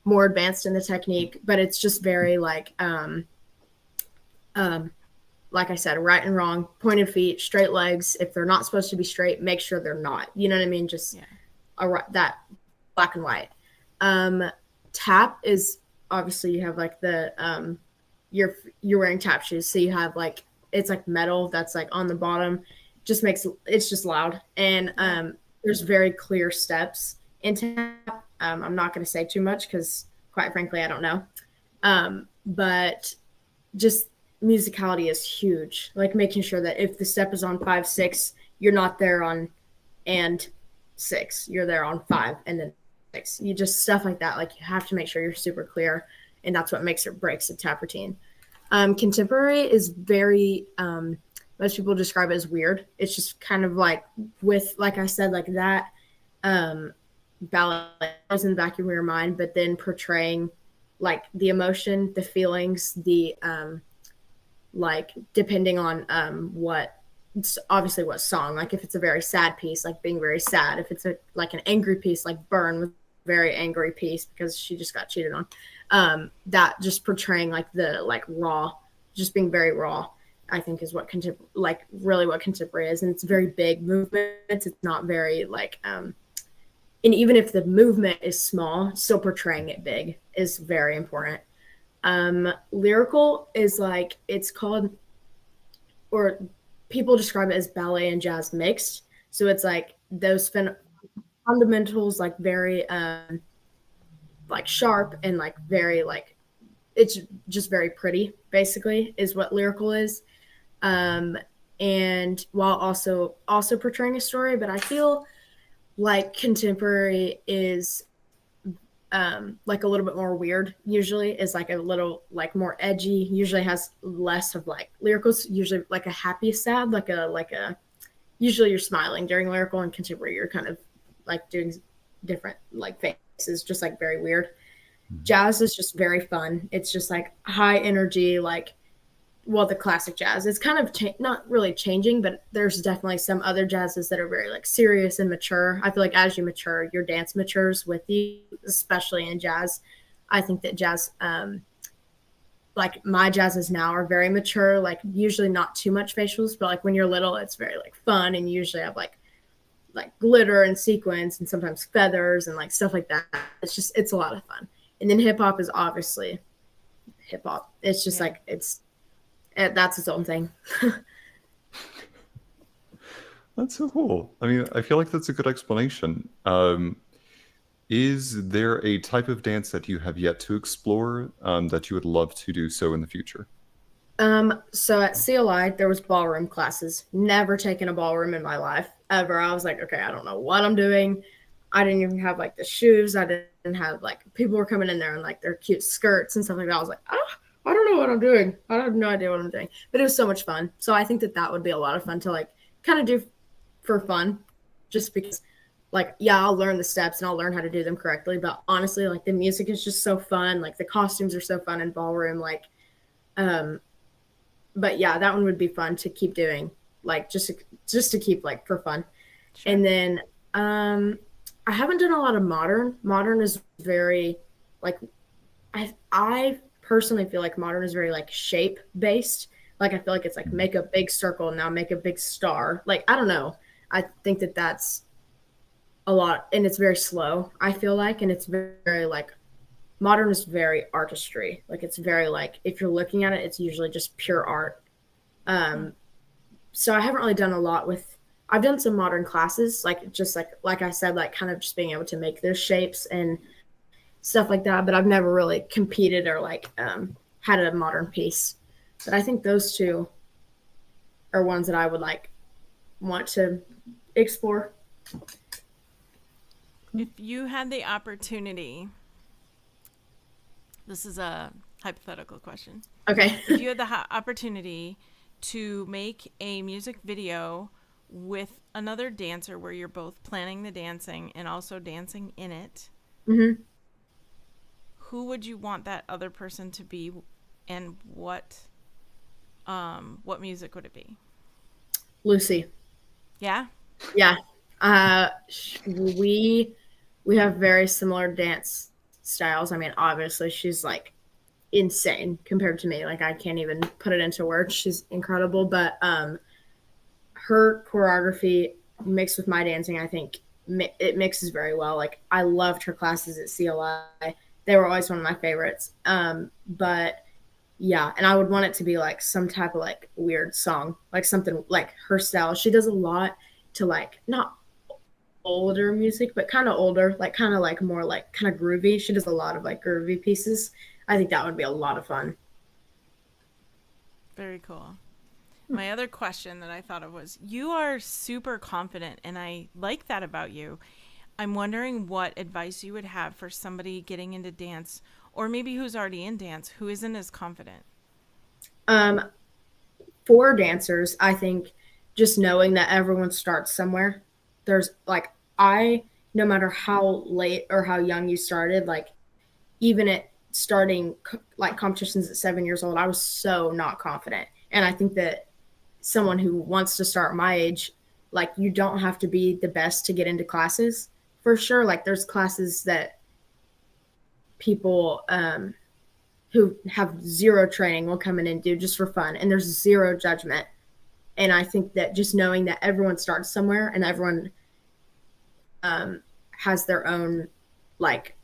more advanced in the technique, but it's just very like I said, right and wrong, pointed feet, straight legs. If they're not supposed to be straight, make sure they're not. You know what I mean? Just that black and white. Tap is obviously you have like the you're wearing tap shoes, so you have like it's like metal that's like on the bottom. Just makes it's just loud, and there's very clear steps in tap. I'm not going to say too much because quite frankly I don't know, but just musicality is huge. Like making sure that if the step is on 5-6, you're not there on and 6. You're there on 5 and then 6. You just stuff like that. Like you have to make sure you're super clear, and that's what makes or breaks a tap routine. Contemporary is very most people describe it as weird. It's just kind of like with like I said, like that ballet is in the back of your mind, but then portraying like the emotion, the feelings, the like depending on what obviously what song, like if it's a very sad piece, like being very sad. If it's a like an angry piece, like Burn was a very angry piece because she just got cheated on. That just portraying like the like raw, just being very raw, I think is what like really what contemporary is. And it's very big movements. It's not very like and even if the movement is small, still portraying it big is very important. Lyrical is like it's called, or people describe it as ballet and jazz mixed. So it's like those fundamentals, like very like sharp and like very like it's just very pretty. Basically, is what lyrical is. And while also portraying a story, but I feel like contemporary is like a little bit more weird. Usually is like a little like more edgy. Usually has less of like lyricals. Usually like a happy sad, like a usually you're smiling. During lyrical and contemporary, you're kind of like doing different like faces, just like very weird. Jazz is just very fun. It's just like high energy, like, well, the classic jazz. It's kind of not really changing, but there's definitely some other jazzes that are very like serious and mature. I feel like as you mature, your dance matures with you, especially in jazz. I think that jazz, like my jazzes now are very mature, like usually not too much facials, but like when you're little, it's very like fun and you usually have like glitter and sequins and sometimes feathers and like stuff like that. It's a lot of fun. And then hip hop is obviously hip hop. It's just like that's its own thing.
That's so cool. I mean, I feel like that's a good explanation. Is there a type of dance that you have yet to explore that you would love to do so in the future?
So at CLI, there was ballroom classes. Never taken a ballroom in my life, ever. I was like, okay, I don't know what I'm doing. I didn't even have like the shoes. I didn't have like, people were coming in there in like their cute skirts and stuff like that. I was like, I don't know what I'm doing. I have no idea what I'm doing. But it was so much fun. So I think that would be a lot of fun to like kind of do for fun, just because like, yeah, I'll learn the steps and I'll learn how to do them correctly. But honestly, like the music is just so fun. Like the costumes are so fun in ballroom. Like, but yeah, that one would be fun to keep doing, like just to keep like for fun. Sure. And then I haven't done a lot of modern. Modern is very like I personally feel like modern is very like shape based. Like I feel like it's like make a big circle, now make a big star. Like I don't know. I think that that's a lot, and it's very slow, I feel like, and it's very, very like modern is very artistry. Like it's very like if you're looking at it, it's usually just pure art. So I haven't really done a lot with. I've done some modern classes, like just like I said, like kind of just being able to make those shapes and stuff like that. But I've never really competed or like had a modern piece. But I think those two are ones that I would like want to explore.
If you had the opportunity, this is a hypothetical question.
Okay.
If you had the opportunity to make a music video with another dancer where you're both planning the dancing and also dancing in it, who would you want that other person to be, and what music would it be?
Lucy.
Yeah?
Yeah. We have very similar dance styles. I mean, obviously she's like insane compared to me. Like I can't even put it into words. She's incredible, but her choreography mixed with my dancing, I think it mixes very well. Like I loved her classes at CLI. They were always one of my favorites. But yeah, and I would want it to be like some type of like weird song, like something like her style. She does a lot to like not older music, but kind of older, like kind of like more like kind of groovy. She does a lot of like groovy pieces. I think that would be a lot of fun.
Very cool. My other question that I thought of was, you are super confident, and I like that about you. I'm wondering what advice you would have for somebody getting into dance, or maybe who's already in dance, who isn't as confident.
For dancers, I think just knowing that everyone starts somewhere. There's like, no matter how late or how young you started, like even at starting like competitions at 7 years old, I was so not confident. And I think that someone who wants to start my age, like you don't have to be the best to get into classes for sure. Like there's classes that people who have zero training will come in and do just for fun, and there's zero judgment. And I think that just knowing that everyone starts somewhere and everyone has their own like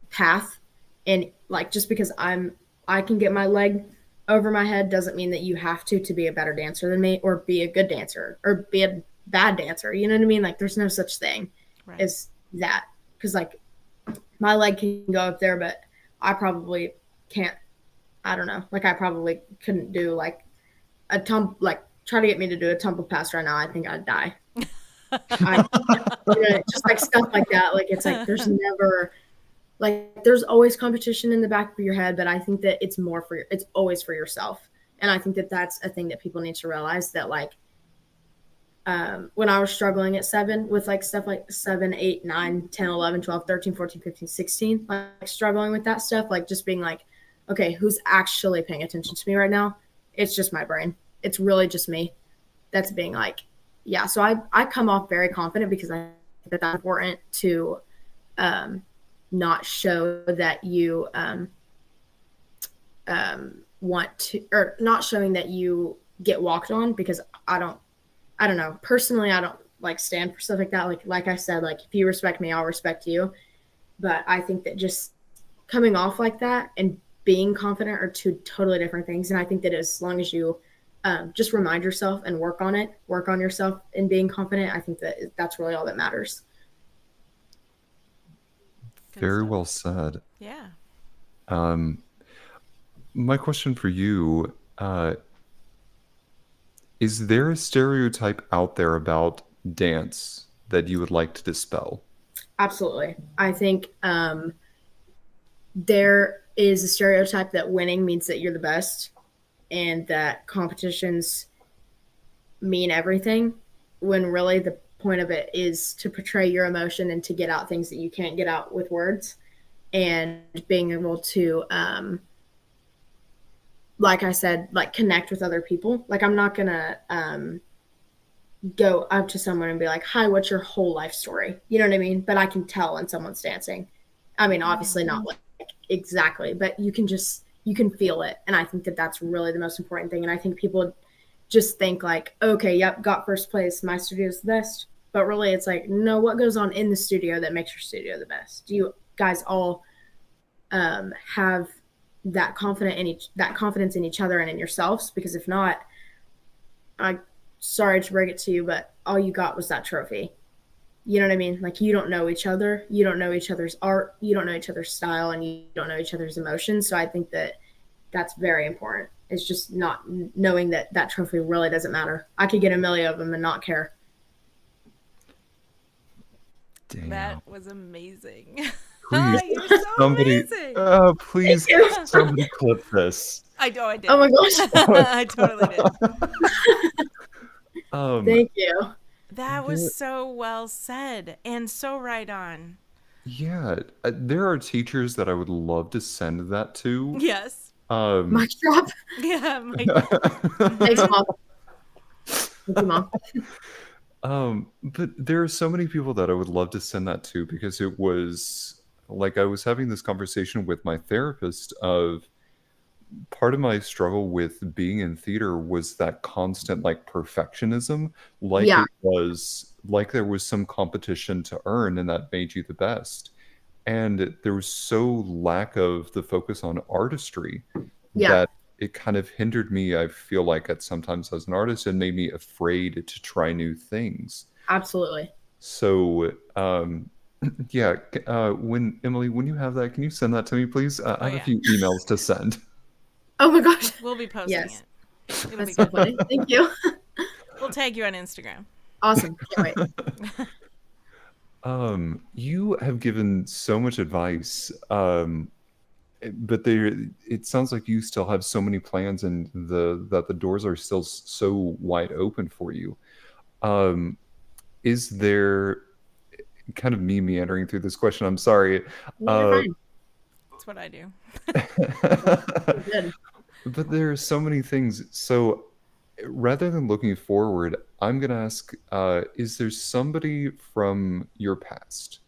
path, and like just because I can get my leg over my head doesn't mean that you have to be a better dancer than me or be a good dancer or be a bad dancer. You know what I mean? Like there's no such thing as that, because like my leg can go up there, but I probably can't. I don't know. Like I probably couldn't do like a like try to get me to do a tumble pass right now. I think I'd die. Just like stuff like that. Like it's like there's never like there's always competition in the back of your head, but I think that it's always for yourself. And I think that that's a thing that people need to realize, that like when I was struggling at 7 with like stuff like 7, 8, 9, 10, 11, 12, 13, 14, 15, 16, like struggling with that stuff, like just being like, okay, who's actually paying attention to me right now? It's just my brain. It's really just me that's being like, yeah. So I come off very confident because I think that that's important to not show that you want to, or not showing that you get walked on, because I don't know. Personally, I don't like stand for stuff like that. Like I said, like if you respect me, I'll respect you. But I think that just coming off like that and being confident are two totally different things. And I think that as long as you just remind yourself and work on yourself in being confident, I think that that's really all that matters.
Good
Very
stuff.
well said.
Yeah.
My question for you, is there a stereotype out there about dance that you would like to dispel?
Absolutely. I think there is a stereotype that winning means that you're the best and that competitions mean everything, when really the point of it is to portray your emotion and to get out things that you can't get out with words, and being able to like I said, like connect with other people. Like I'm not gonna go up to someone and be like, hi, what's your whole life story? You know what I mean? But I can tell when someone's dancing. I mean, obviously not like exactly, but you can feel it. And I think that that's really the most important thing. And I think people just think like, okay, yep, got first place, my studio's the best. But really it's like, no, what goes on in the studio that makes your studio the best? Do you guys all have that confidence in each other and in yourselves? Because if not, I sorry to break it to you, but all you got was that trophy. You know what I mean? Like you don't know each other, you don't know each other's art, you don't know each other's style, and you don't know each other's emotions. So I think that that's very important. It's just not knowing that that trophy really doesn't matter. I could get a million of them and not care.
Damn.
That was amazing.
Please,
You're so
somebody,
amazing.
please, somebody clip this.
I know I did.
Oh my gosh.
I totally did.
Thank you.
That was so well said and so right on.
Yeah, there are teachers that I would love to send that to.
Yes.
Mic drop.
Yeah.
Thanks, Mom. Thank you, Mom.
But there are so many people that I would love to send that to, because it was like I was having this conversation with my therapist of part of my struggle with being in theater was that constant like perfectionism, like
Yeah.
it was like there was some competition to earn and that made you the best. And there was so lack of the focus on artistry
Yeah.
that it kind of hindered me, I feel like, at sometimes as an artist, and made me afraid to try new things.
Absolutely.
So yeah, when Emily, when you have that, can you send that to me, please? I have a few emails to send.
Oh my gosh.
We'll be posting
Yes.
it. It'll
That's
be
so
good.
funny. Thank you.
We'll tag you on Instagram.
Awesome. Can't wait.
You have given so much advice, but it sounds like you still have so many plans, and that the doors are still so wide open for you. Is there, kind of me meandering through this question, I'm sorry.
No, you're fine.
That's what I do.
You're good.
But there are so many things. So rather than looking forward, I'm going to ask, is there somebody from your past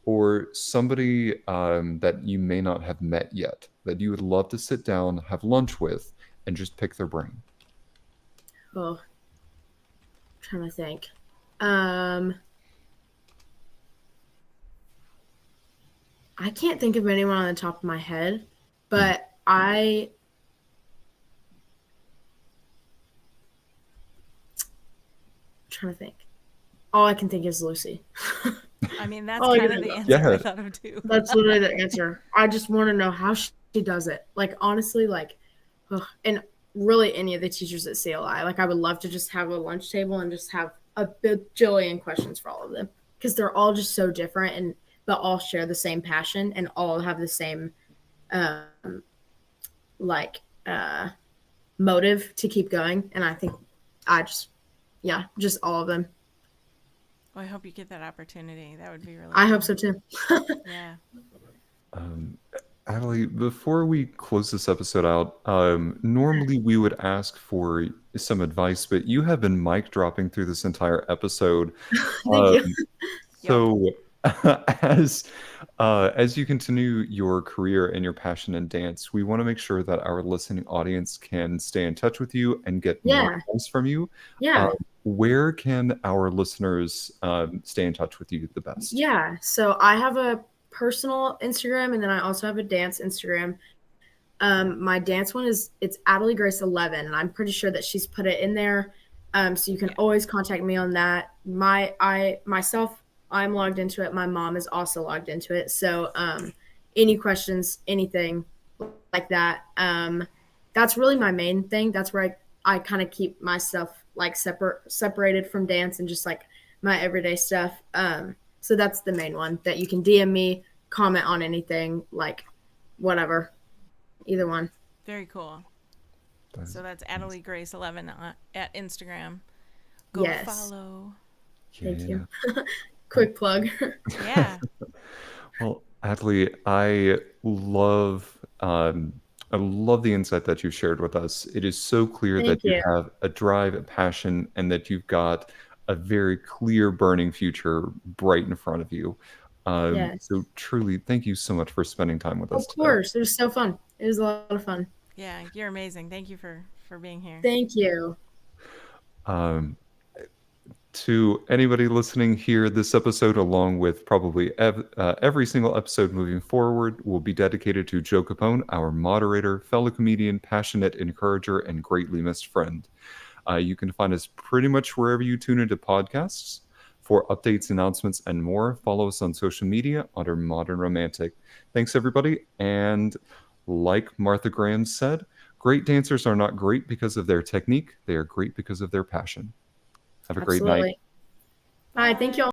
or somebody that you may not have met yet that you would love to sit down, have lunch with, and just pick their brain?
Oh, I'm trying to think. I can't think of anyone on the top of my head, but I'm trying to think. All I can think is Lucy.
I mean, that's
Oh,
kind
you're
of the
right.
answer I
Yeah.
thought of too.
That's literally the answer. I just want to know how she does it. Like, honestly, like, and really any of the teachers at CLI, like, I would love to just have a lunch table and just have a bajillion questions for all of them, because they're all just so different, and but all share the same passion and all have the same, like, motive to keep going. And I think just all of them.
Well, I hope you get that opportunity. That would be really
I
cool.
hope so too.
Yeah.
Um, Adalie, before we close this episode out, normally we would ask for some advice, but you have been mic dropping through this entire episode.
Thank you.
Um,
Yep.
so, as as you continue your career and your passion in dance, we want to make sure that our listening audience can stay in touch with you and get more
Yeah.
advice from you. Uh,
Yeah.
where can our listeners stay in touch with you the best?
Yeah. So I have a personal Instagram and then I also have a dance Instagram. My dance one is it's Adalie Grace 11, and I'm pretty sure that she's put it in there. So you can
Yeah.
always contact me on that. I'm logged into it. My mom is also logged into it. So any questions, anything like that. That's really my main thing. That's where I kind of keep myself like separated from dance and just like my everyday stuff. So that's the main one that you can DM me, comment on anything, like whatever. Either one.
Very cool.
That
So
is
that's
amazing.
Adalie Grace 11 at Instagram. Go
Yes.
follow.
Thank
Yeah.
you. Quick plug.
Yeah.
Well, Adley, I love the insight that you've shared with us. It is so clear that
Thank
you
you.
have a drive, a passion, and that you've got a very clear, burning future bright in front of you.
Yes.
So truly, thank you so much for spending time with us
Of
today.
course. It was so fun. It was a lot of fun.
Yeah. You're amazing. Thank you for being here.
Thank you.
Um, to anybody listening here, this episode, along with probably every single episode moving forward, will be dedicated to Joe Capone, our moderator, fellow comedian, passionate encourager, and greatly missed friend. You can find us pretty much wherever you tune into podcasts. For updates, announcements, and more, follow us on social media under Modern Romantic. Thanks, everybody. And like Martha Graham said, great dancers are not great because of their technique, they are great because of their passion. Have a great night.
Absolutely. Bye. Thank you all.